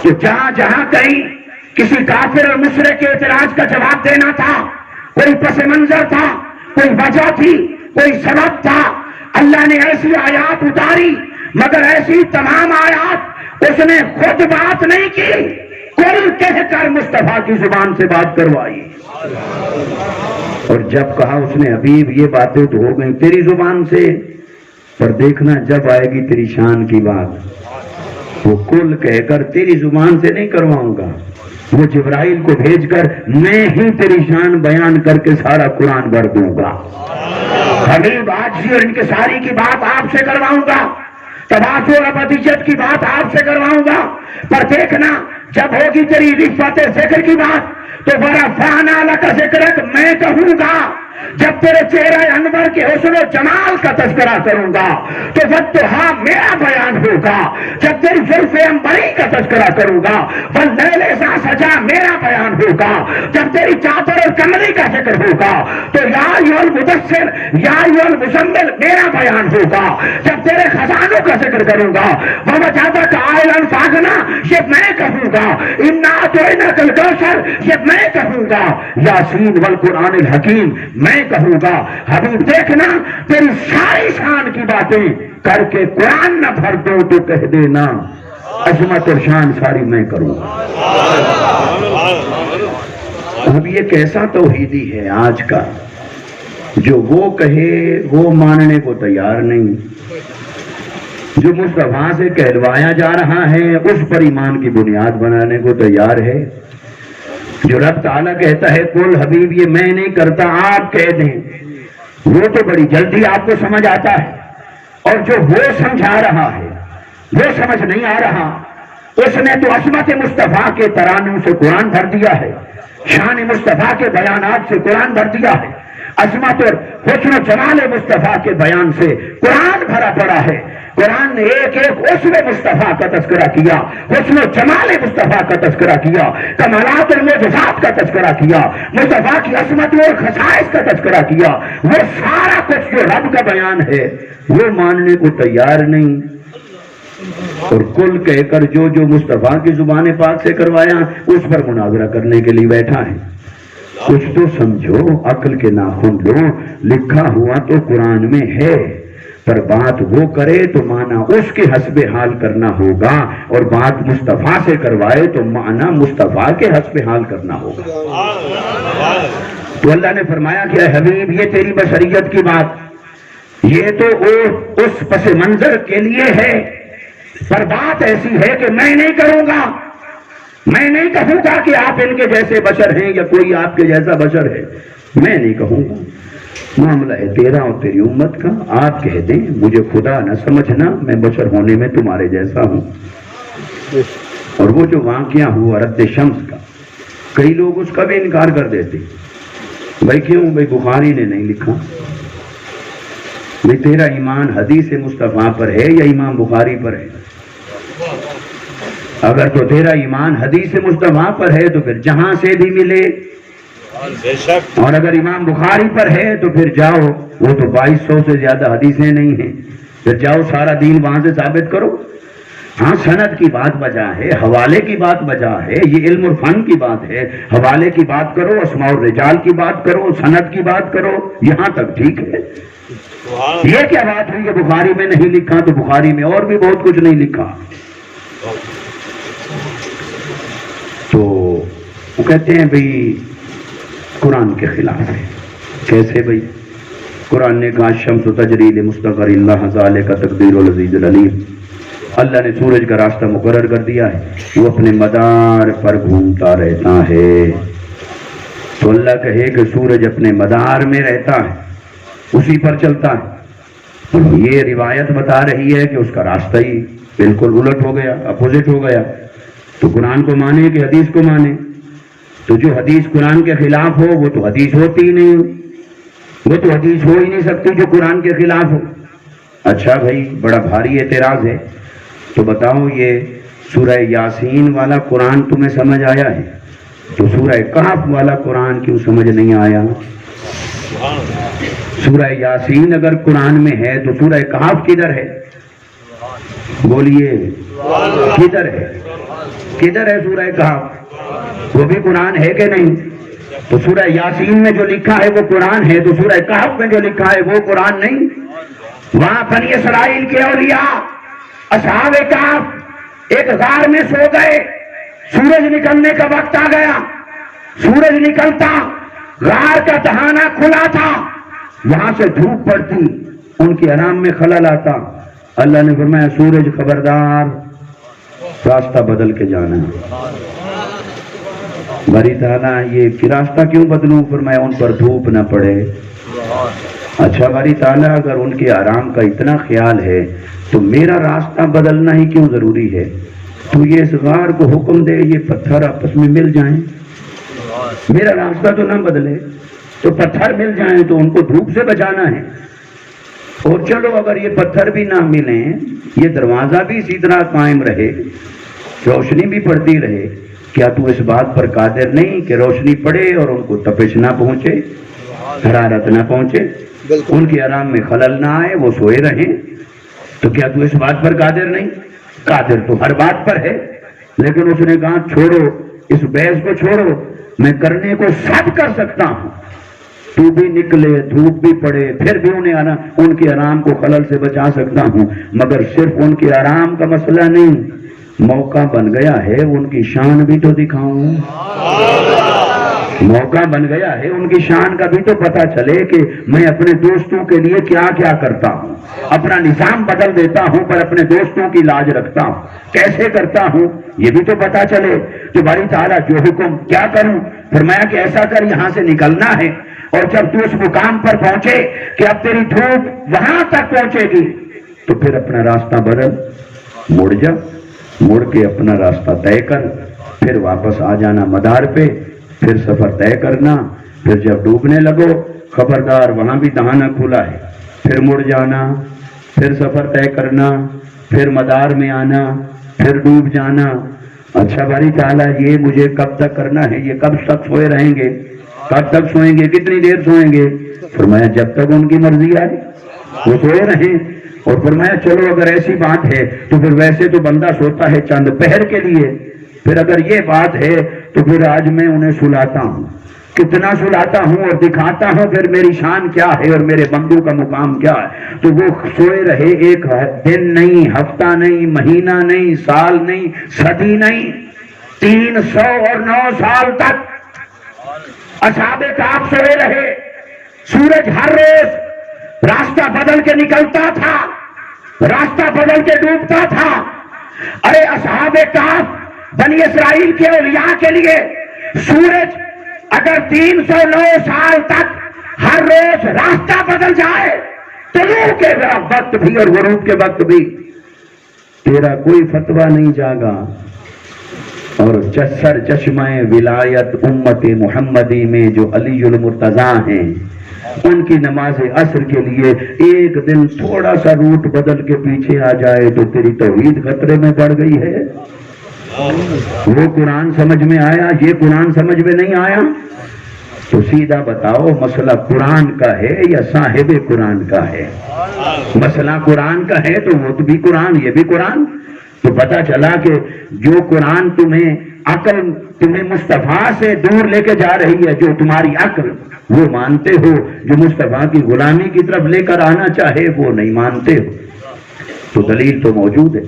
تو جہاں جہاں کہیں کسی کافر اور مشرک کے اعتراض کا جواب دینا تھا، کوئی پس منظر تھا، کوئی وجہ تھی، کوئی سبب تھا، اللہ نے ایسی آیات اتاری، مگر ایسی تمام آیات اس نے خود بات نہیں کی، کل کہہ کر مصطفیٰ کی زبان سے بات کروائی۔ اور جب کہا اس نے حبیب یہ باتیں تو ہو گئی تیری زبان سے، پر دیکھنا جب آئے گی تیری شان کی بات، وہ کل کہہ کر تیری زبان سے نہیں کرواؤں گا، وہ جبرائیل کو بھیج کر میں ہی تیری شان بیان کر کے سارا قرآن بھر دوں گا۔ حبیب آج ہی اور انکساری کی بات آپ سے کرواؤں گا، تواضع اور ابدیت کی بات آپ سے کرواؤں گا، پر دیکھنا جب ہوگی تیری رفعت ذکر کی بات تو ورفعنا لک ذکرک میں کہوں گا، جب تیرے چہرہ انور کے حسن و جمال کا تذکرہ کروں گا تو والضحیٰ میرا بیان ہوگا، جب تیری زلف عنبری کا تذکرہ کروں گا واللیل اذا سجا میرا بیان ہوگا، جب تیری چادر اور کمری کا ذکر ہوگا تو یا ایھا المدثر یا ایھا المزمل میرا بیان ہوگا، جب تیرے خزانوں کا ذکر کروں گا ووجدک عائلا فاغنی یہ میں کہوں گا، انا اعطیناک الکوثر یہ میں کہوں گا، یاسین والقرآن الحکیم میں کہوں گا۔ حبیب دیکھنا تیری ساری شان کی باتیں کر کے قرآن نہ بھر دو تو کہہ دینا عظمت اور شان ساری میں کروں گا۔ اب یہ کیسا توحیدی ہے آج کا جو وہ کہے وہ ماننے کو تیار نہیں، جو مصطفیٰ سے کہلوایا جا رہا ہے اس پر ایمان کی بنیاد بنانے کو تیار ہے، جو رب تعالیٰ کہتا ہے کل حبیب یہ میں نہیں کرتا آپ کہہ دیں، وہ تو بڑی جلدی آپ کو سمجھ آتا ہے، اور جو وہ سمجھا رہا ہے وہ سمجھ نہیں آ رہا، اس نے تو عظمت مصطفیٰ کے ترانوں سے قرآن بھر دیا ہے، شان مصطفیٰ کے بیانات سے قرآن بھر دیا ہے، عظمت اور حسن و جمال مصطفیٰ کے بیان سے قرآن بھرا پڑا ہے۔ قرآن نے ایک ایک حسن مصطفیٰ کا تذکرہ کیا، حسن و جمال مصطفیٰ کا تذکرہ کیا، کمالات اور معجزات کا تذکرہ کیا، مصطفیٰ کی عظمت اور خصائص کا تذکرہ کیا، وہ سارا کچھ جو رب کا بیان ہے وہ ماننے کو تیار نہیں، اور کل کہہ کر جو مصطفیٰ کی زبان پاک سے کروایا اس پر مناظرہ کرنے کے لیے بیٹھا ہے۔ کچھ تو سمجھو، عقل کے ناخن لو، لکھا ہوا تو قرآن میں ہے، پر بات وہ کرے تو معنی اس کے حسب حال کرنا ہوگا، اور بات مصطفیٰ سے کروائے تو معنی مصطفیٰ کے حسب حال کرنا ہوگا۔ تو اللہ نے فرمایا کہ اے حبیب، یہ تیری بشریت کی بات، یہ تو اس پس منظر کے لیے ہے، پر بات ایسی ہے کہ میں نہیں کروں گا، میں نہیں کہوں گا کہ آپ ان کے جیسے بشر ہیں یا کوئی آپ کے جیسا بشر ہے، میں نہیں کہوں گا، معاملہ ہے تیرا اور تیری امت کا، آپ کہہ دیں، مجھے خدا نہ سمجھنا، میں بشر ہونے میں تمہارے جیسا ہوں۔ اور وہ جو واقعہ ہوا رد شمس کا، کئی لوگ اس کا بھی انکار کر دیتے، بھائی کیوں؟ بھائی بخاری نے نہیں لکھا، بھائی تیرا ایمان حدیث مصطفیٰ پر ہے یا امام بخاری پر ہے؟ اگر تو تیرا ایمان حدیث مصطفیٰ پر ہے تو پھر جہاں سے بھی ملے، اور اگر امام بخاری پر ہے تو پھر جاؤ، وہ تو 2200 سے زیادہ حدیثیں نہیں ہیں، پھر جاؤ سارا دین وہاں سے ثابت کرو۔ ہاں سند کی بات بجا ہے، حوالے کی بات بجا ہے، یہ علم اور فن کی بات ہے، حوالے کی بات کرو، اسماء الرجال کی بات کرو، سند کی بات کرو، یہاں تک ٹھیک ہے۔ یہ کیا بات ہوئی کہ بخاری میں نہیں لکھا؟ تو بخاری میں اور بھی بہت کچھ نہیں لکھا۔ تو وہ کہتے ہیں بھئی قرآن کے خلاف ہے۔ کیسے بھئی؟ قرآن نے کہا شمس تجری لمستقر اللہ ذالک تقدیر العزیز العلیم، اللہ نے سورج کا راستہ مقرر کر دیا ہے، وہ اپنے مدار پر گھومتا رہتا ہے۔ تو اللہ کہے کہ سورج اپنے مدار میں رہتا ہے، اسی پر چلتا ہے، یہ روایت بتا رہی ہے کہ اس کا راستہ ہی بالکل الٹ ہو گیا، اپوزٹ ہو گیا۔ تو قرآن کو مانے کہ حدیث کو مانے؟ تو جو حدیث قرآن کے خلاف ہو وہ تو حدیث ہوتی ہی نہیں، وہ تو حدیث ہو ہی نہیں سکتی جو قرآن کے خلاف ہو۔ اچھا بھائی، بڑا بھاری اعتراض ہے، تو بتاؤ یہ سورہ یاسین والا قرآن تمہیں سمجھ آیا ہے، تو سورہ کہف والا قرآن کیوں سمجھ نہیں آیا؟ سورہ یاسین اگر قرآن میں ہے تو سورہ کہف کدھر ہے؟ بولیے کدھر ہے؟ کدھر ہے سورہ کہف؟ وہ بھی قرآن ہے کہ نہیں؟ تو سورہ یاسین میں جو لکھا ہے وہ قرآن ہے، تو سورہ کہف میں جو لکھا ہے وہ قرآن نہیں؟ وہاں بنی اسرائیل کے اولیاء اصحاب کہف ایک غار میں سو گئے، سورج نکلنے کا وقت آ گیا، سورج نکلتا، غار کا دہانہ کھلا تھا، وہاں سے دھوپ پڑتی، ان کے آرام میں خلل آتا، اللہ نے فرمایا سورج خبردار، راستہ بدل کے جانا۔ باری تعالیٰ یہ کہ راستہ کیوں بدلوں؟ فرمایا ان پر دھوپ نہ پڑے۔ اچھا باری تعالیٰ اگر ان کے آرام کا اتنا خیال ہے تو میرا راستہ بدلنا ہی کیوں ضروری ہے؟ تو یہ اس غار کو حکم دے یہ پتھر آپس میں مل جائیں، میرا راستہ تو نہ بدلے، تو پتھر مل جائیں تو ان کو دھوپ سے بچانا ہے۔ اور چلو اگر یہ پتھر بھی نہ ملیں، یہ دروازہ بھی اسی طرح قائم رہے، روشنی بھی پڑتی رہے، کیا تو اس بات پر قادر نہیں کہ روشنی پڑے اور ان کو تپش نہ پہنچے، حرارت نہ پہنچے، ان کے آرام میں خلل نہ آئے، وہ سوئے رہیں؟ تو کیا تو اس بات پر قادر نہیں؟ قادر تو ہر بات پر ہے، لیکن اس نے کہا چھوڑو اس بحث کو، چھوڑو، میں کرنے کو سب کر سکتا ہوں، تو بھی نکلے، دھوپ بھی پڑے، پھر بھی ان کے آرام کو خلل سے بچا سکتا ہوں، مگر صرف ان کے آرام کا مسئلہ نہیں، موقع بن گیا ہے ان کی شان بھی تو دکھاؤں، موقع بن گیا ہے ان کی شان کا بھی تو پتہ چلے کہ میں اپنے دوستوں کے لیے کیا کیا کرتا ہوں، اپنا نظام بدل دیتا ہوں پر اپنے دوستوں کی لاج رکھتا ہوں، کیسے کرتا ہوں یہ بھی تو پتہ چلے۔ تو باری تعالیٰ جو حکم کیا کروں؟ فرمایا کہ ایسا کر یہاں سے نکلنا ہے، اور جب تو اس مقام پر پہنچے کہ اب تیری دھوپ وہاں تک پہنچے گی تو پھر اپنا راستہ بدل، مڑ جا، مڑ کے اپنا راستہ طے کر، پھر واپس آ جانا مدار پہ، پھر سفر طے کرنا، پھر جب ڈوبنے لگو خبردار وہاں بھی دہانہ کھلا ہے، پھر مڑ جانا، پھر سفر طے کرنا، پھر مدار میں آنا، پھر ڈوب جانا۔ اچھا باری تعالیٰ یہ مجھے کب تک کرنا ہے؟ یہ کب تک سوئے رہیں گے؟ کب تک سوئیں گے؟ کتنی دیر سوئیں گے؟ فرمایا جب تک ان کی مرضی آئے وہ سوئے رہیں، اور فرمایا چلو اگر ایسی بات ہے تو پھر ویسے تو بندہ سوتا ہے چند پہر کے لیے، پھر اگر یہ بات ہے تو پھر آج میں انہیں سلاتا ہوں، کتنا سلاتا ہوں اور دکھاتا ہوں پھر میری شان کیا ہے اور میرے بندوں کا مقام کیا ہے. تو وہ سوئے رہے ایک دن نہیں، ہفتہ نہیں، مہینہ نہیں، سال نہیں، صدی نہیں، 309 سال تک اصحاب کہف سوئے رہے. سورج ہر روز راستہ بدل کے نکلتا تھا، راستہ بدل کے ڈوبتا تھا. ارے اصحاب کہف بنی اسرائیل کے اولیاء کے لیے سورج اگر 309 سال تک ہر روز راستہ بدل جائے، طلوع کے وقت بھی اور غروب کے وقت بھی تیرا کوئی فتویٰ نہیں جاگا. اور سر چشمہ ولایت امت محمدی میں جو علی المرتضیٰ ہیں، ان کی نماز عصر کے لیے ایک دن تھوڑا سا روٹ بدل کے پیچھے آ جائے تو تیری توحید خطرے میں پڑ گئی ہے. وہ قرآن سمجھ میں آیا، یہ قرآن سمجھ میں نہیں آیا. تو سیدھا بتاؤ مسئلہ قرآن کا ہے یا صاحب قرآن کا ہے؟ مسئلہ قرآن کا ہے تو وہ بھی قرآن، یہ بھی قرآن. تو پتا چلا کہ جو قرآن تمہیں عقل تمہیں مصطفیٰ سے دور لے کے جا رہی ہے، جو تمہاری عقل وہ مانتے ہو، جو مصطفیٰ کی غلامی کی طرف لے کر آنا چاہے وہ نہیں مانتے ہو. تو دلیل تو موجود ہے.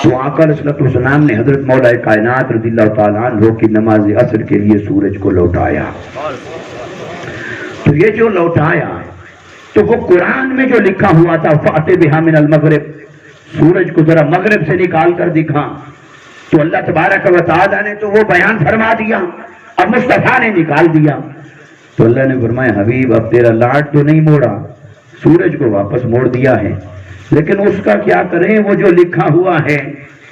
تو آقا علیہ الصلوۃ والسلام نے حضرت مولا کائنات رضی اللہ تعالیٰ عنہ کی نماز عصر کے لیے سورج کو لوٹایا. تو یہ جو لوٹایا تو وہ قرآن میں جو لکھا ہوا تھا فَأْتِ بِهَا مِنَ الْمَغْرِبِ، سورج کو ذرا مغرب سے نکال کر دکھا، تو اللہ تبارک و تعالیٰ نے تو وہ بیان فرما دیا، اب مصطفیٰ نے نکال دیا. تو اللہ نے فرمایا حبیب اب تیرا لاٹ تو نہیں موڑا، سورج کو واپس موڑ دیا ہے، لیکن اس کا کیا کریں؟ وہ جو لکھا ہوا ہے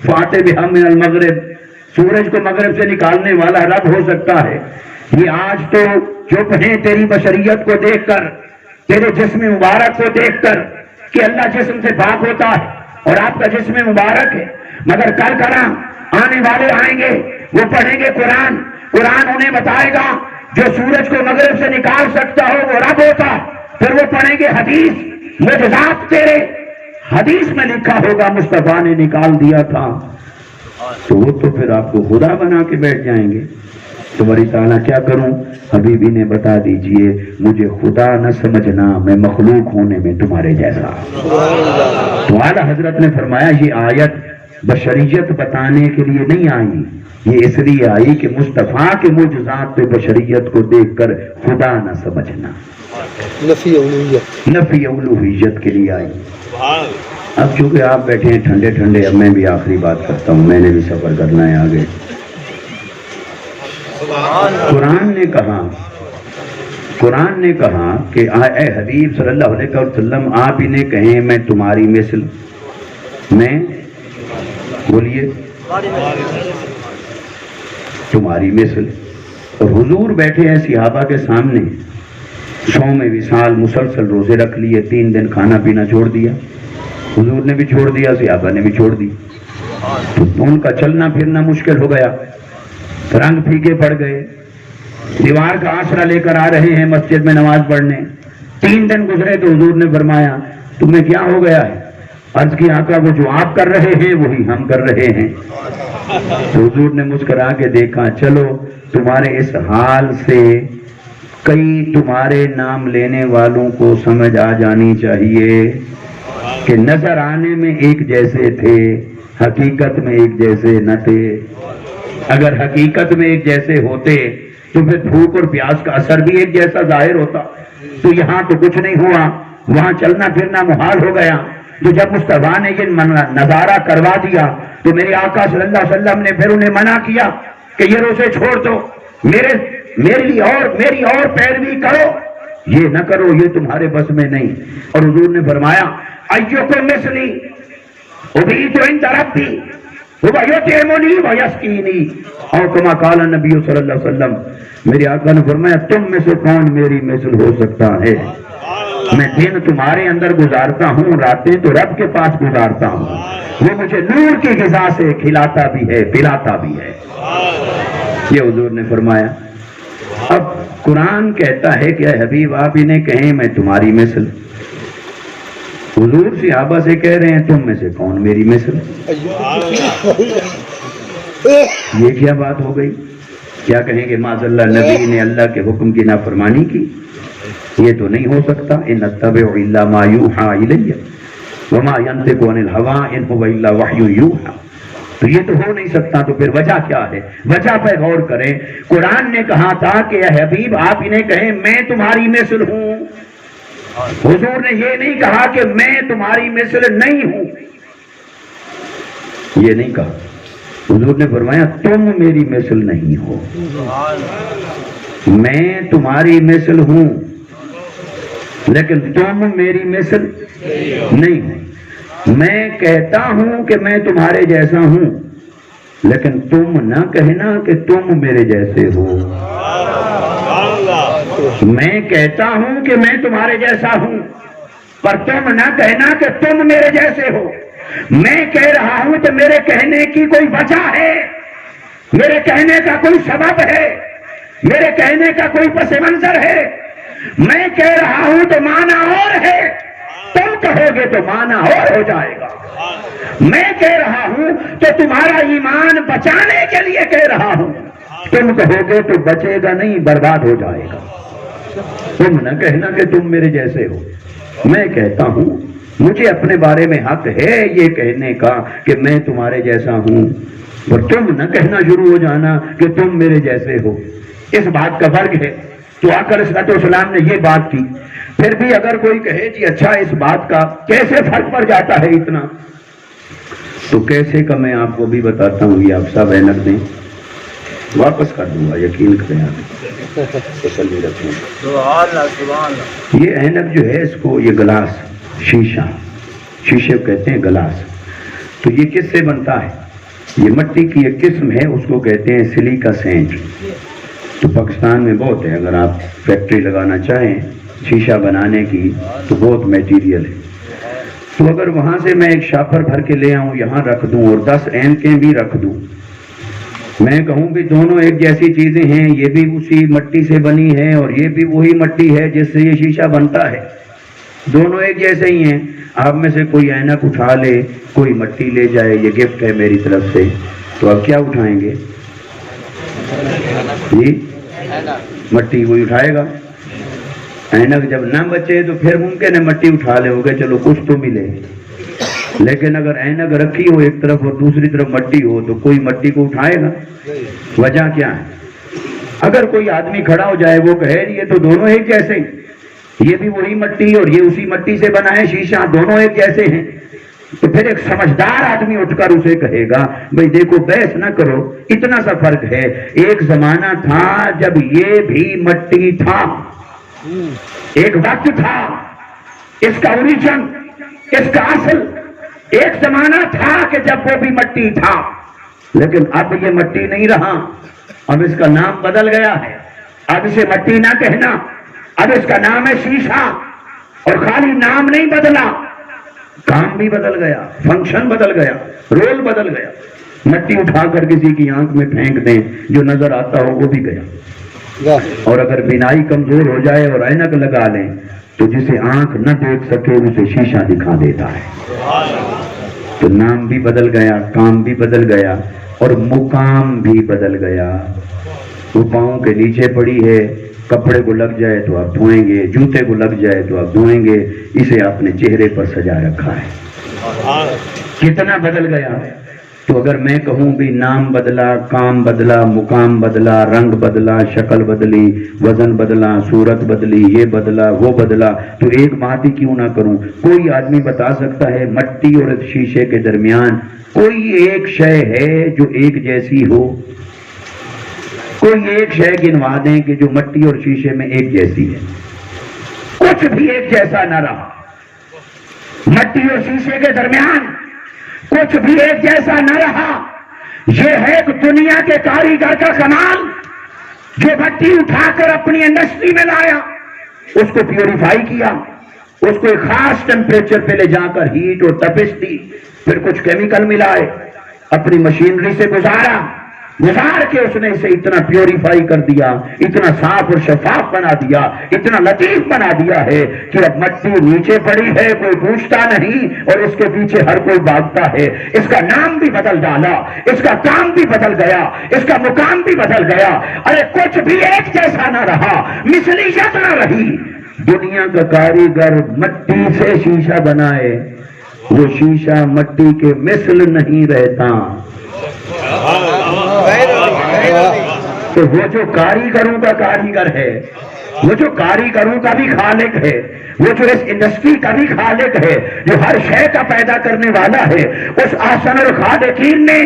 فَأْتِ بِهَا مِنَ الْمَغْرِبِ، سورج کو مغرب سے نکالنے والا رب ہو سکتا ہے. یہ آج تو چپ ہیں تیری بشریت کو دیکھ کر، تیرے جسم مبارک کو دیکھ کر کہ اللہ جسم سے پاک ہوتا ہے اور آپ کا جسم مبارک ہے. مگر کل کراں آنے والے آئیں گے، وہ پڑھیں گے قرآن، قرآن انہیں بتائے گا جو سورج کو مغرب سے نکال سکتا ہو وہ رب ہوتا. پھر وہ پڑھیں گے حدیث، معجزات تیرے حدیث میں لکھا ہوگا مصطفیٰ نے نکال دیا تھا. تو وہ تو پھر آپ کو خدا بنا کے بیٹھ جائیں گے. تو بری تعالیٰ کیا کروں؟ حبیبی نے بتا دیجئے مجھے خدا نہ سمجھنا، میں مخلوق ہونے میں تمہارے جیسا. تو اعلیٰ حضرت نے فرمایا یہ آیت بشریت بتانے کے لیے نہیں آئی، یہ اس لیے آئی کہ مصطفیٰ کے معجزات پہ بشریت کو دیکھ کر خدا نہ سمجھنا، نفی الوہیت کے لیے آئی. اب چونکہ آپ بیٹھے ہیں ٹھنڈے ٹھنڈے، اب میں بھی آخری بات کرتا ہوں، میں نے بھی سفر کرنا ہے آگے. قرآن نے کہا کہ اے حبیب صلی اللہ علیہ وسلم آپ انہیں کہیں میں تمہاری مثل، میں بولیے تمہاری مثل. اور حضور بیٹھے ہیں صحابہ کے سامنے، صوم وصال مسلسل روزے رکھ لیے، 3 دن کھانا پینا چھوڑ دیا، حضور نے بھی چھوڑ دیا، صحابہ نے بھی چھوڑ دی. تو ان کا چلنا پھرنا مشکل ہو گیا، رنگ پھیکے پڑ گئے، دیوار کا آسرا لے کر آ رہے ہیں مسجد میں نماز پڑھنے. 3 دن گزرے تو حضور نے فرمایا تمہیں کیا ہو گیا ہے؟ عرض کی آقا وہ جو آپ کر رہے ہیں وہی ہم کر رہے ہیں. تو حضور نے مسکرا کے دیکھا چلو تمہارے اس حال سے کئی تمہارے نام لینے والوں کو سمجھ آ جانی چاہیے کہ نظر آنے میں ایک جیسے تھے، حقیقت میں ایک جیسے نہ تھے. اگر حقیقت میں ایک جیسے ہوتے تو پھر بھوک اور پیاس کا اثر بھی ایک جیسا ظاہر ہوتا. تو یہاں تو کچھ نہیں ہوا، وہاں چلنا پھرنا محال ہو گیا. تو جب مصطفیٰ نے یہ نظارہ کروا دیا تو میرے آقا صلی اللہ علیہ وسلم نے پھر انہیں منع کیا کہ یہ روزے چھوڑ دو، میرے لیے اور میری اور پیروی کرو، یہ نہ کرو، یہ تمہارے بس میں نہیں. اور حضور نے فرمایا ایکم مثلی ابیت عند ربی وَيُطْعِمُنِي وَيَسْقِينِي اور کما قال نبی صلی اللہ علیہ وسلم. میرے آقا نے فرمایا تم میں سے کون میری مثل ہو سکتا ہے؟ میں دن تمہارے اندر گزارتا ہوں، راتیں تو رب کے پاس گزارتا ہوں، وہ مجھے نور کی غذا سے کھلاتا بھی ہے پلاتا بھی ہے. یہ حضور نے فرمایا. اب قرآن کہتا ہے کہ اے حبیب آپ انہیں کہیں میں تمہاری مثل. حضور صحابہ سے کہہ رہے ہیں تم میں سے کون میری مثل. یہ کیا بات ہو گئی؟ کیا کہیں گے معاذاللہ نبی نے اللہ کے حکم کی نافرمانی کی؟ یہ تو نہیں ہو سکتا. ان اتبع الا ما یوحى الی وما ينطق عن الهوى ان هو الا وحی یوحى. تو یہ تو ہو نہیں سکتا. تو پھر وجہ کیا ہے؟ وجہ پہ غور کریں. قرآن نے کہا تھا کہ اے حبیب آپ انہیں کہیں میں تمہاری مثل ہوں. حضور نے یہ نہیں کہا کہ میں تمہاری مثل نہیں ہوں. یہ نہیں کہا. حضور نے فرمایا تم میری مثل نہیں ہو، میں تمہاری مثل ہوں لیکن تم میری مثل نہیں ہو. میں کہتا ہوں کہ میں تمہارے جیسا ہوں لیکن تم نہ کہنا کہ تم میرے جیسے ہو. میں کہتا ہوں کہ میں تمہارے جیسا ہوں پر تم نہ کہنا کہ تم میرے جیسے ہو. میں کہہ رہا ہوں تو میرے کہنے کی کوئی وجہ ہے، میرے کہنے کا کوئی سبب ہے، میرے کہنے کا کوئی پس منظر ہے. میں کہہ رہا ہوں تو معنی اور ہے، تم کہو گے تو معنی اور ہو جائے گا. میں کہہ رہا ہوں تو تمہارا ایمان بچانے کے لیے کہہ رہا ہوں، تم کہو گے تو بچے گا نہیں، برباد ہو جائے گا. تم نہ کہنا کہ تم میرے جیسے ہو. میں کہتا ہوں مجھے اپنے بارے میں حق ہے یہ کہنے کا کہ میں تمہارے جیسا ہوں، اور تم نہ کہنا شروع ہو جانا کہ تم میرے جیسے ہو. اس بات کا فرق ہے. تو آقا علیہ الصلوۃ والسلام نے یہ بات کی. پھر بھی اگر کوئی کہے جی اچھا اس بات کا کیسے فرق پڑ جاتا ہے اتنا، تو کیسے کا میں آپ کو بھی بتاتا ہوں. یہ آپ سب اینک دیں، واپس کر دوں گا، یقین کریں. آپ تسلی رکھیں. یہ اینک جو ہے اس کو یہ گلاس شیشہ، شیشے کہتے ہیں گلاس. تو یہ کس سے بنتا ہے؟ یہ مٹی کی ایک قسم ہے، اس کو کہتے ہیں سلیکا سینٹ. تو پاکستان میں بہت ہے. اگر آپ فیکٹری لگانا چاہیں شیشہ بنانے کی تو بہت میٹیریل ہے. تو اگر وہاں سے میں ایک شاپر بھر کے لے آؤں یہاں رکھ دوں اور 10 اینکیں بھی رکھ دوں، میں کہوں کہ دونوں ایک جیسی چیزیں ہیں، یہ بھی اسی مٹی سے بنی ہے اور یہ بھی وہی مٹی ہے جس سے یہ شیشہ بنتا ہے، دونوں ایک جیسے ہی ہیں. آپ میں سے کوئی اینک اٹھا لے، کوئی مٹی لے جائے، یہ گفٹ ہے میری طرف سے، تو آپ کیا اٹھائیں گے؟ جی مٹی وہی اٹھائے گا. اینک جب نہ بچے تو پھر ممکن ہے مٹی اٹھا لے، ہوگا چلو کچھ تو ملے. لیکن اگر اینک رکھی ہو ایک طرف اور دوسری طرف مٹی ہو تو کوئی مٹی کو اٹھائے گا. وجہ کیا ہے؟ اگر کوئی آدمی کھڑا ہو جائے وہ کہے یہ تو دونوں ایک جیسے، یہ بھی وہی مٹی اور یہ اسی مٹی سے بنا ہے شیشہ، دونوں ایک جیسے ہیں، تو پھر ایک سمجھدار آدمی اٹھ کر اسے کہے گا بھئی دیکھو بحث نہ کرو، اتنا سا فرق ہے. ایک زمانہ تھا جب یہ بھی مٹی تھا، ایک وقت تھا اس کا اوریجن، اس کا اصل. ایک زمانہ تھا کہ جب وہ بھی مٹی تھا، لیکن اب یہ مٹی نہیں رہا، اب اس کا نام بدل گیا ہے. اب اسے مٹی نہ کہنا، اب اس کا نام ہے شیشہ. اور خالی نام نہیں بدلا، کام بھی بدل گیا، فنکشن بدل گیا، رول بدل گیا. مٹی اٹھا کر کسی کی آنکھ میں پھینک دیں، جو نظر آتا ہو وہ بھی گیا. اور اگر بینائی کمزور ہو جائے اور اینک لگا لیں تو جسے آنکھ نہ دیکھ سکے اسے شیشہ دکھا دیتا ہے. تو نام بھی بدل گیا، کام بھی بدل گیا اور مقام بھی بدل گیا. وہ پاؤں کے نیچے پڑی ہے، کپڑے کو لگ جائے تو آپ دھوئیں گے، جوتے کو لگ جائے تو آپ دھوئیں گے، اسے آپ نے چہرے پر سجا رکھا ہے. کتنا بدل گیا. تو اگر میں کہوں بھی نام بدلا، کام بدلا، مقام بدلا، رنگ بدلا، شکل بدلی، وزن بدلا، صورت بدلی، یہ بدلا وہ بدلا، تو ایک بات ہی کیوں نہ کروں. کوئی آدمی بتا سکتا ہے مٹی اور شیشے کے درمیان کوئی ایک شے ہے جو ایک جیسی ہو؟ کوئی ایک شے گنوا دیں کہ جو مٹی اور شیشے میں ایک جیسی ہے. کچھ بھی ایک جیسا نہ رہا. مٹی اور شیشے کے درمیان کچھ بھی ایک جیسا نہ رہا. یہ ہے ایک دنیا کے کاریگر کا کمال جو مٹی اٹھا کر اپنی انڈسٹری میں لایا، اس کو پیوریفائی کیا، اس کو ایک خاص ٹیمپریچر پہ لے جا کر ہیٹ اور تپش دی، پھر کچھ کیمیکل ملائے، اپنی مشینری سے گزارا، گزار کے اس نے اسے اتنا پیوریفائی کر دیا، اتنا صاف اور شفاف بنا دیا، اتنا لطیف بنا دیا ہے کہ اب مٹی نیچے پڑی ہے، کوئی پوچھتا نہیں اور اس کے پیچھے ہر کوئی بھاگتا ہے۔ اس کا نام بھی بدل ڈالا، اس کا کام بھی بدل گیا، اس کا مقام بھی بدل گیا۔ ارے کچھ بھی ایک جیسا نہ رہا، مثلیت نہ رہی۔ دنیا کا کاریگر مٹی سے شیشہ بنائے، وہ شیشہ مٹی کے مثل نہیں رہتا۔ تو وہ جو کاریگروں کا کاریگر ہے، وہ جو کاریگروں کا بھی خالق ہے، وہ جو اس انڈسٹری کا بھی خالق ہے، جو ہر شے کا پیدا کرنے والا ہے، اس احسن الخالقین نے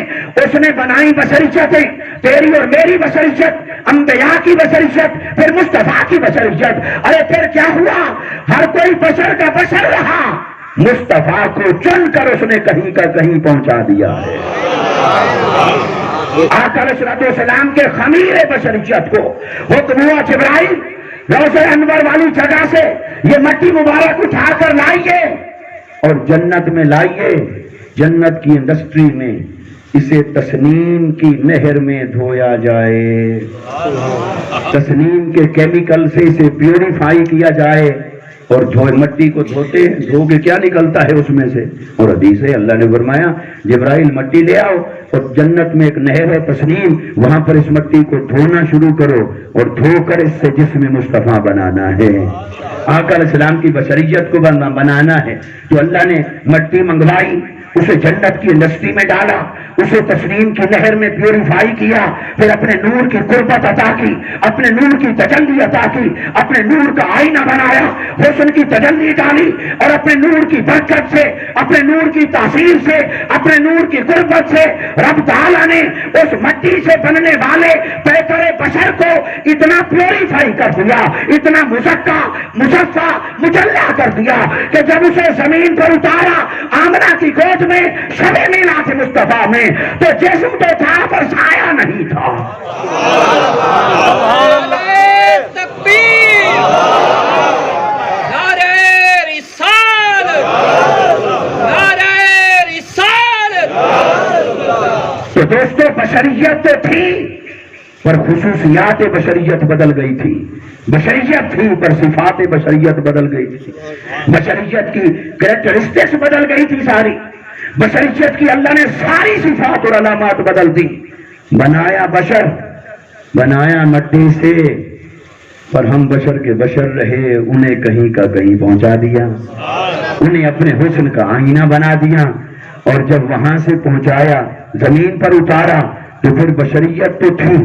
اس نے بنائی بشریتیں، تیری اور میری بشریت، انبیاء کی بشریت، پھر مصطفیٰ کی بشریت۔ ارے پھر کیا ہوا؟ ہر کوئی بشر کا بشر رہا، مصطفیٰ کو چن کر اس نے کہیں کا کہیں پہنچا دیا ہے۔ آقا علیہ السلام کے خمیر بشریت کو حکم ہوا جبرائیل روضہ انور والی جگہ سے یہ مٹی مبارک اٹھا کر لائیے اور جنت میں لائیے، جنت کی انڈسٹری میں اسے تسنیم کی نہر میں دھویا جائے، تسنیم کے کیمیکل سے اسے پیوریفائی کیا جائے۔ اور مٹی کو دھوتے ہیں، دھو کے کیا نکلتا ہے اس میں سے؟ اور حدیث ہے، اللہ نے فرمایا جبرائیل مٹی لے آؤ اور جنت میں ایک نہر ہے تسنیم، وہاں پر اس مٹی کو دھونا شروع کرو اور دھو کر اس سے جسم مصطفیٰ بنانا ہے، آقا علیہ السلام کی بشریت کو بنانا ہے۔ تو اللہ نے مٹی منگوائی، اسے جنت کی انڈسٹری میں ڈالا، اسے تسنیم کی نہر میں پیوریفائی کیا، پھر اپنے نور کی قربت عطا کی، اپنے نور کی تجلی عطا کی، اپنے نور کا آئینہ بنایا، حسن کی تجلی ڈالی اور اپنے نور کی برکت سے، اپنے نور کی تاثیر سے، اپنے نور کی قربت سے رب تعالیٰ نے اس مٹی سے بننے والے پیکر بشر کو اتنا پیوریفائی کر دیا، اتنا مزکا مصفا مجلہ کر دیا کہ جب اسے زمین پر اتارا آمنہ کی گود میں شب میلاد مصطفیٰ میں، تو جسم تو تھا پر سایہ نہیں تھا۔ تکبیر، نعرہ رسالت، نعرہ رسالت۔ تو دوستو بشریت تھی پر خصوصیات بشریت بدل گئی تھی، بشریت تھی پر صفات بشریت بدل گئی تھی، بشریت کی کریکٹرسٹکس بدل گئی تھی ساری، بشریت کی اللہ نے ساری صفات اور علامات بدل دی۔ بنایا بشر، بنایا مٹی سے، پر ہم بشر کے بشر رہے، انہیں کہیں کا کہیں پہنچا دیا، انہیں اپنے حسن کا آئینہ بنا دیا، اور جب وہاں سے پہنچایا زمین پر اتارا تو پھر بشریت تو تھی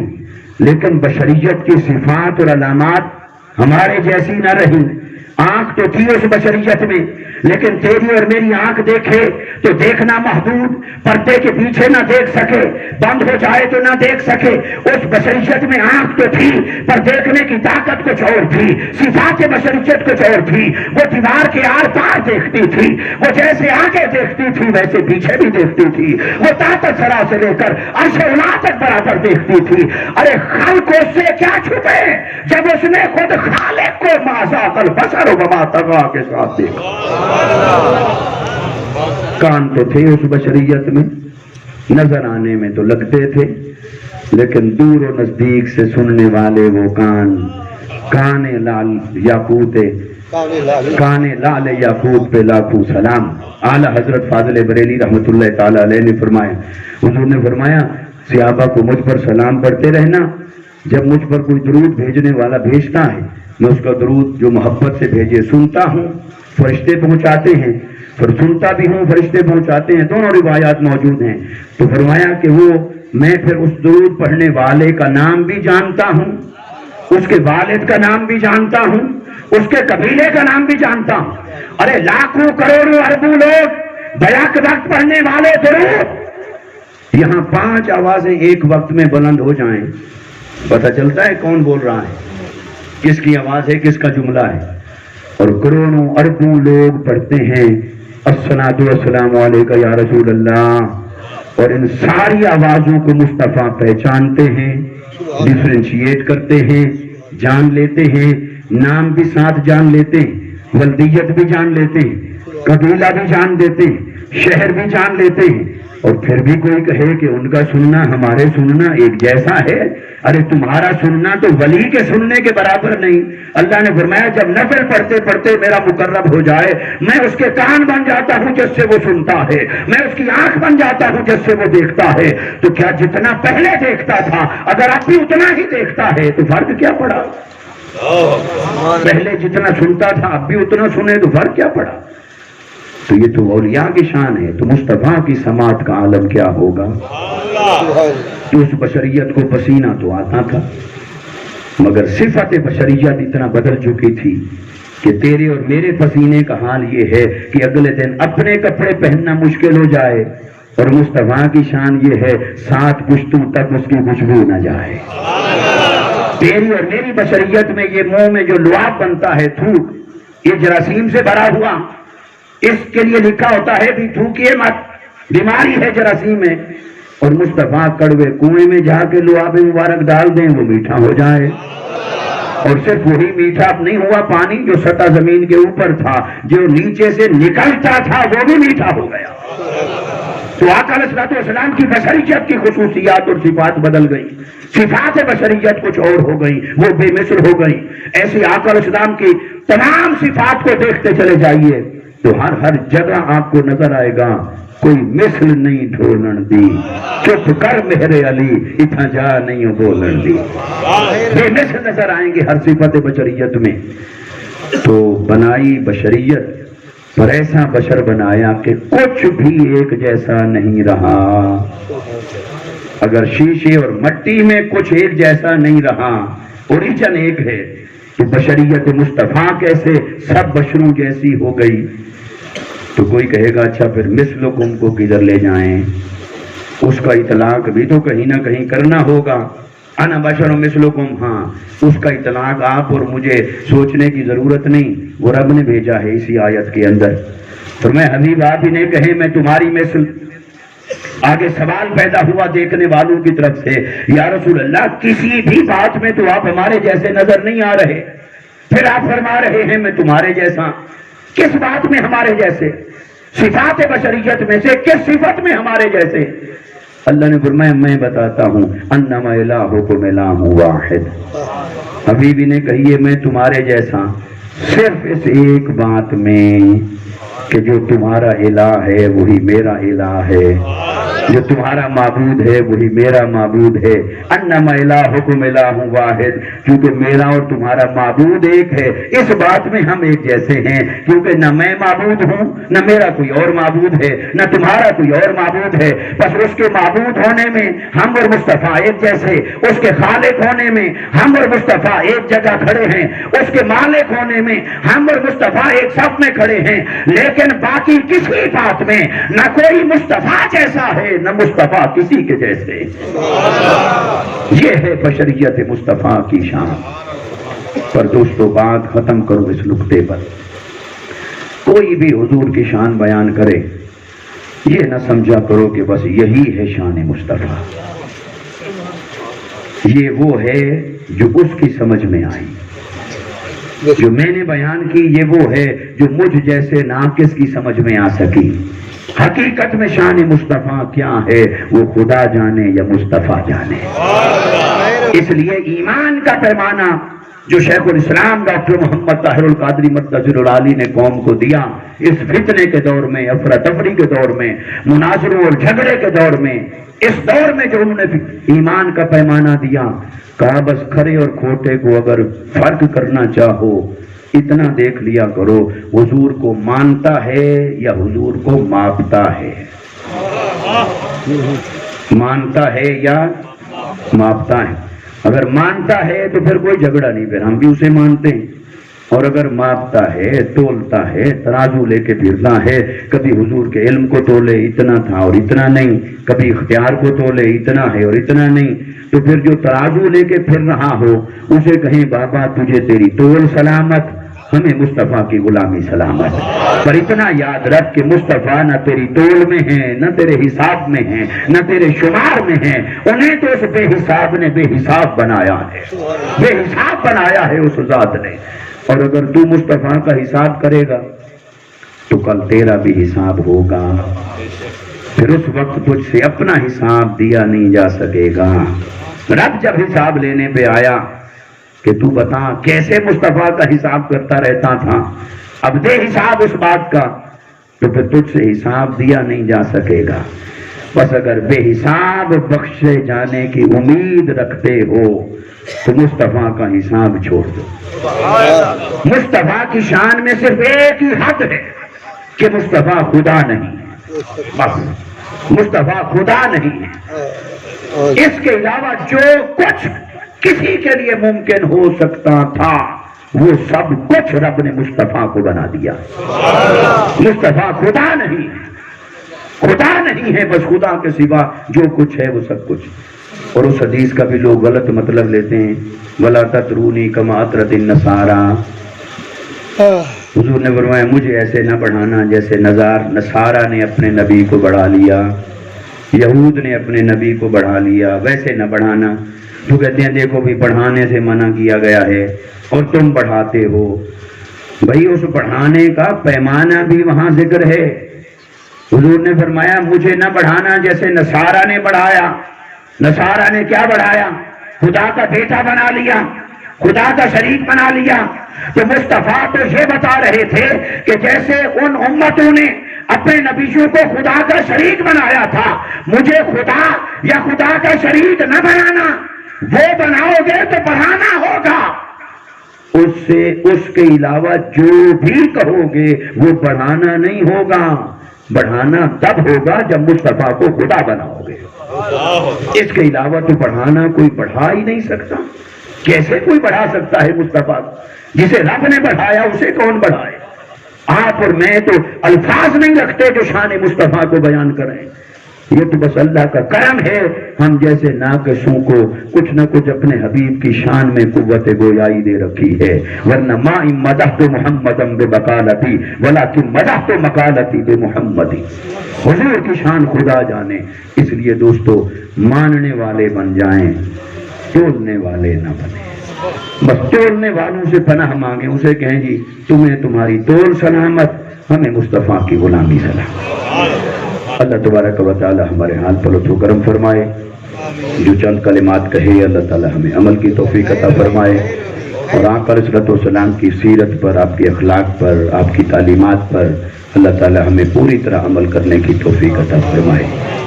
لیکن بشریت کی صفات اور علامات ہمارے جیسی نہ رہی۔ آنکھ تو تھی اس بشریت میں، لیکن تیری اور میری آنکھ دیکھے تو دیکھنا محدود، پردے کے پیچھے نہ دیکھ سکے، بند ہو جائے تو نہ دیکھ سکے۔ اس بشریت میں آنکھ تو تھی پر دیکھنے کی طاقت کچھ اور تھی، صفات بشریت کچھ اور تھی۔ وہ دیوار کے آر پار دیکھتی تھی، وہ جیسے آگے دیکھتی تھی ویسے پیچھے بھی دیکھتی تھی، وہ طاقت سرا سے لے کر عرش اولا تک برابر دیکھتی تھی۔ ارے خلق اس سے کیا چھپے جب اس نے خود خالق کو مازاق البصر وما طغى کے ساتھ دیکھا۔ کان تو تھے اس بشریت میں، نظر آنے میں تو لگتے تھے، لیکن دور و نزدیک سے سننے والے وہ کان لال یاقوت، کان لال یاقوت پہ لاکھوں سلام۔ اعلیٰ حضرت فاضل بریلی رحمت اللہ تعالی علیہ نے فرمایا، حضور نے فرمایا صحابہ کو مجھ پر سلام پڑھتے رہنا، جب مجھ پر کوئی درود بھیجنے والا بھیجتا ہے میں اس کا درود جو محبت سے بھیجے سنتا ہوں، فرشتے پہنچاتے ہیں، پھر سنتا بھی ہوں فرشتے پہنچاتے ہیں، دونوں روایات موجود ہیں۔ تو فرمایا کہ وہ میں پھر اس درود پڑھنے والے کا نام بھی جانتا ہوں، اس کے والد کا نام بھی جانتا ہوں، اس کے قبیلے کا نام بھی جانتا ہوں۔ ارے لاکھوں کروڑوں اربوں لوگ بیک وقت پڑھنے والے درود، یہاں 5 آوازیں ایک وقت میں بلند ہو جائیں، پتہ چلتا ہے کون بول رہا ہے، کس کی آواز ہے، کس کا جملہ ہے۔ اور کروڑوں اربوں لوگ پڑھتے ہیں الصلاۃ والسلام علیک یا رسول اللہ، اور ان ساری آوازوں کو مصطفیٰ پہچانتے ہیں، ڈیفرینشیٹ کرتے ہیں، جان لیتے ہیں، نام بھی ساتھ جان لیتے ہیں، ولدیت بھی جان لیتے ہیں، قبیلہ بھی جان لیتے ہیں، شہر بھی جان لیتے ہیں، اور پھر بھی کوئی کہے کہ ان کا سننا ہمارے سننا ایک جیسا ہے. ارے تمہارا سننا تو ولی کے سننے کے برابر نہیں. اللہ نے فرمایا جب نفل پڑھتے پڑھتے میرا مقرب ہو جائے میں اس کے کان بن جاتا ہوں جس سے وہ سنتا ہے, میں اس کی آنکھ بن جاتا ہوں جس سے وہ دیکھتا ہے. تو کیا جتنا پہلے دیکھتا تھا اگر اب بھی اتنا ہی دیکھتا ہے تو فرق کیا پڑا؟ پہلے جتنا سنتا تھا اب بھی اتنا سنے تو فرق کیا پڑا؟ تو یہ تو اولیاء کی شان ہے. تو مصطفیٰ کی سماعت کا عالم کیا ہوگا؟ تو اس بشریت کو پسینہ تو آتا تھا مگر صفت بشریت اتنا بدل چکی تھی کہ تیرے اور میرے پسینے کا حال یہ ہے کہ اگلے دن اپنے کپڑے پہننا مشکل ہو جائے, اور مصطفیٰ کی شان یہ ہے 7 پشتوں تک اس کی خوشبو نہ جائے. تیری اور میری بشریت میں یہ منہ میں جو لعاب بنتا ہے تھوک, یہ جراثیم سے بھرا ہوا, اس کے لیے لکھا ہوتا ہے بھی تھوکیے مت, بیماری ہے جراثیم میں. اور مصطفیٰ کڑوے کنویں میں جا کے لعاب مبارک ڈال دیں وہ میٹھا ہو جائے. اور صرف وہی میٹھا نہیں ہوا, پانی جو سطح زمین کے اوپر تھا جو نیچے سے نکلتا تھا وہ بھی میٹھا ہو گیا. تو آقا علیہ السلام کی بشریت کی خصوصیات اور صفات بدل گئی, صفات بشریت کچھ اور ہو گئی, وہ بے مثل ہو گئی. ایسی آقا علیہ السلام کی تمام صفات کو دیکھتے چلے جائیے تو ہر جگہ آپ کو نظر آئے گا کوئی مثل نہیں ڈھولن دی, چپ کر میرے علی اتنا جا نہیں بولن دی. بے مثل نظر آئیں گے ہر صفت بشریت میں. تو بنائی بشریت پر ایسا بشر بنایا کہ کچھ بھی ایک جیسا نہیں رہا. اگر شیشے اور مٹی میں کچھ ایک جیسا نہیں رہا, اوریجن ایک ہے, تو بشریت مصطفیٰ کیسے سب بشروں جیسی ہو گئی. تو کوئی کہے گا اچھا پھر مثلکم کو کدھر لے جائیں؟ اس کا اطلاق بھی تو کہیں نہ کہیں کرنا ہوگا. انا بشر مثلکم, ہاں اس کا اطلاق آپ اور مجھے سوچنے کی ضرورت نہیں, وہ رب نے بھیجا ہے اسی آیت کے اندر. تو میں حبیب آپ ہی نے کہے میں تمہاری مثل. آگے سوال پیدا ہوا دیکھنے والوں کی طرف سے, یا رسول اللہ کسی بھی بات میں تو آپ ہمارے جیسے نظر نہیں آ رہے, پھر آپ فرما رہے ہیں میں تمہارے جیسا. کس بات میں ہمارے جیسے؟ صفات بشریت میں سے کس صفت میں ہمارے جیسے؟ اللہ نے فرمایا میں بتاتا ہوں, انما الہکم الہ واحد. حبیبی نے کہیے میں تمہارے جیسا صرف اس ایک بات میں کہ جو تمہارا الہ ہے وہی میرا الہ ہے, جو تمہارا معبود ہے وہی میرا معبود ہے. انما الہکم الہ واحد, کیونکہ میرا اور تمہارا معبود ایک ہے. اس بات میں ہم ایک جیسے ہیں کیونکہ نہ میں معبود ہوں, نہ میرا کوئی اور معبود ہے, نہ تمہارا کوئی اور معبود ہے. بس اس کے معبود ہونے میں ہم اور مصطفیٰ ایک جیسے, اس کے خالق ہونے میں ہم اور مصطفیٰ ایک جگہ کھڑے ہیں, اس کے مالک ہونے میں ہم اور مصطفیٰ ایک صف میں کھڑے ہیں. لیکن باقی کسی بات میں نہ کوئی مصطفیٰ جیسا ہے نہ مصطفیٰ کسی کے جیسے. یہ ہے بشریت مصطفیٰ کی شان. پر دوستو بات ختم کرو اس نقطے پر. کوئی بھی حضور کی شان بیان کرے یہ نہ سمجھا کرو کہ بس یہی ہے شان مصطفیٰ, یہ وہ ہے جو اس کی سمجھ میں آئی. جو میں نے بیان کی یہ وہ ہے جو مجھ جیسے ناقص کی سمجھ میں آ سکی. حقیقت میں شان مصطفیٰ کیا ہے وہ خدا جانے یا مصطفیٰ جانے. اس لیے ایمان کا پیمانہ جو شیخ الاسلام ڈاکٹر محمد طاہر القادری مدثر العالی نے قوم کو دیا اس فتنے کے دور میں, افراتفری کے دور میں, مناظروں اور جھگڑے کے دور میں, اس دور میں جو انہوں نے ایمان کا پیمانہ دیا, کہا بس کھرے اور کھوٹے کو اگر فرق کرنا چاہو اتنا دیکھ لیا کرو حضور کو مانتا ہے یا حضور کو ماپتا ہے. مانتا ہے یا ماپتا ہے. اگر مانتا ہے تو پھر کوئی جھگڑا نہیں, پھر ہم بھی اسے مانتے ہیں. اور اگر ماپتا ہے, تولتا ہے, ترازو لے کے پھرتا ہے, کبھی حضور کے علم کو تولے اتنا تھا اور اتنا نہیں, کبھی اختیار کو تولے اتنا ہے اور اتنا نہیں, تو پھر جو ترازو لے کے پھر رہا ہو اسے کہیں بابا تجھے تیری تول سلامت, ہمیں مصطفیٰ کی غلامی سلامت. پر اتنا یاد رکھ کہ مصطفیٰ نہ تیری تول میں ہیں, نہ تیرے حساب میں ہیں, نہ تیرے شمار میں ہیں. انہیں تو اس بے حساب نے بے حساب بنایا ہے, بے حساب بنایا ہے اس ذات نے. اور اگر تو مصطفیٰ کا حساب کرے گا تو کل تیرا بھی حساب ہوگا. پھر اس وقت تجھ سے اپنا حساب دیا نہیں جا سکے گا۔ رب جب حساب لینے پہ آیا کہ تو بتا کیسے مصطفیٰ کا حساب کرتا رہتا تھا، اب دے حساب اس بات کا، تو پھر تجھ سے حساب دیا نہیں جا سکے گا۔ بس اگر بے حساب بخشے جانے کی امید رکھتے ہو تو مصطفیٰ کا حساب چھوڑ دو۔ مصطفیٰ کی شان میں صرف ایک ہی حد ہے کہ مصطفیٰ خدا نہیں ہے، بس مصطفیٰ خدا نہیں ہے۔ اس کے علاوہ جو کچھ کسی کے لیے ممکن ہو سکتا تھا وہ سب کچھ رب نے مصطفیٰ کو بنا دیا۔ مصطفیٰ خدا نہیں ہے، خدا نہیں ہے، بس خدا کے سوا جو کچھ ہے وہ سب کچھ۔ اور اس حدیث کا بھی لوگ غلط مطلب لیتے ہیں، وَلَا تَطْرُونِي كَمَا أَطْرَتِ النَّصَارَىٰ۔ حضور نے فرمایا مجھے ایسے نہ بڑھانا جیسے نصارہ نے اپنے نبی کو بڑھا لیا، یہود نے اپنے نبی کو بڑھا لیا، ویسے نہ بڑھانا۔ تو کہتے ہیں دیکھو بھی بڑھانے سے منع کیا گیا ہے اور تم بڑھاتے ہو۔ بھائی اس بڑھانے کا پیمانہ بھی وہاں ذکر ہے۔ حضور نے فرمایا مجھے نہ بڑھانا جیسے نصارہ نے بڑھایا۔ نصارہ نے کیا بڑھایا؟ خدا کا بیٹا بنا لیا، خدا کا شریک بنا لیا۔ تو مصطفیٰ تو یہ بتا رہے تھے کہ جیسے ان امتوں نے اپنے نبیوں کو خدا کا شریک بنایا تھا، مجھے خدا یا خدا کا شریک نہ بنانا، وہ بناؤ گے تو بڑھانا ہوگا۔ اس کے علاوہ جو بھی کہو گے وہ بڑھانا نہیں ہوگا، بڑھانا تب ہوگا جب مصطفیٰ کو خدا بناؤ گے۔ اس کے علاوہ تو بڑھانا کوئی بڑھا ہی نہیں سکتا۔ کیسے کوئی بڑھا سکتا ہے مصطفیٰ کو؟ جسے رب نے بڑھایا اسے کون بڑھائے؟ آپ اور میں تو الفاظ نہیں رکھتے جو شان مصطفیٰ کو بیان کریں، یہ تو بس اللہ کا کرم ہے۔ ہم جیسے ناقصوں کو کچھ نہ کچھ اپنے حبیب کی شان میں قوت گویائی دے رکھی ہے، ورنہ ما مدحت محمدا بمقالتی ولکن مدحت مقالتی بمحمد۔ حضور کی شان خدا جانے، اس لیے دوستو ماننے والے بن جائیں، تولنے والے نہ بنیں۔ بس تولنے والوں سے پناہ مانگیں، اسے کہیں جی تمہیں تمہاری تول سلامت، ہمیں مصطفیٰ کی غلامی سلامت۔ اللہ تبارک و تعالی ہمارے حال پر لطف و کرم فرمائے، جو چند کلمات کہے اللہ تعالی ہمیں عمل کی توفیق عطا فرمائے، اور آقا علیہ الصلوۃ والسلام کی سیرت پر، آپ کے اخلاق پر، آپ کی تعلیمات پر اللہ تعالی ہمیں پوری طرح عمل کرنے کی توفیق عطا فرمائے۔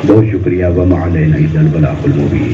بہت شکریہ، وما علینا الا البلاغ المبین۔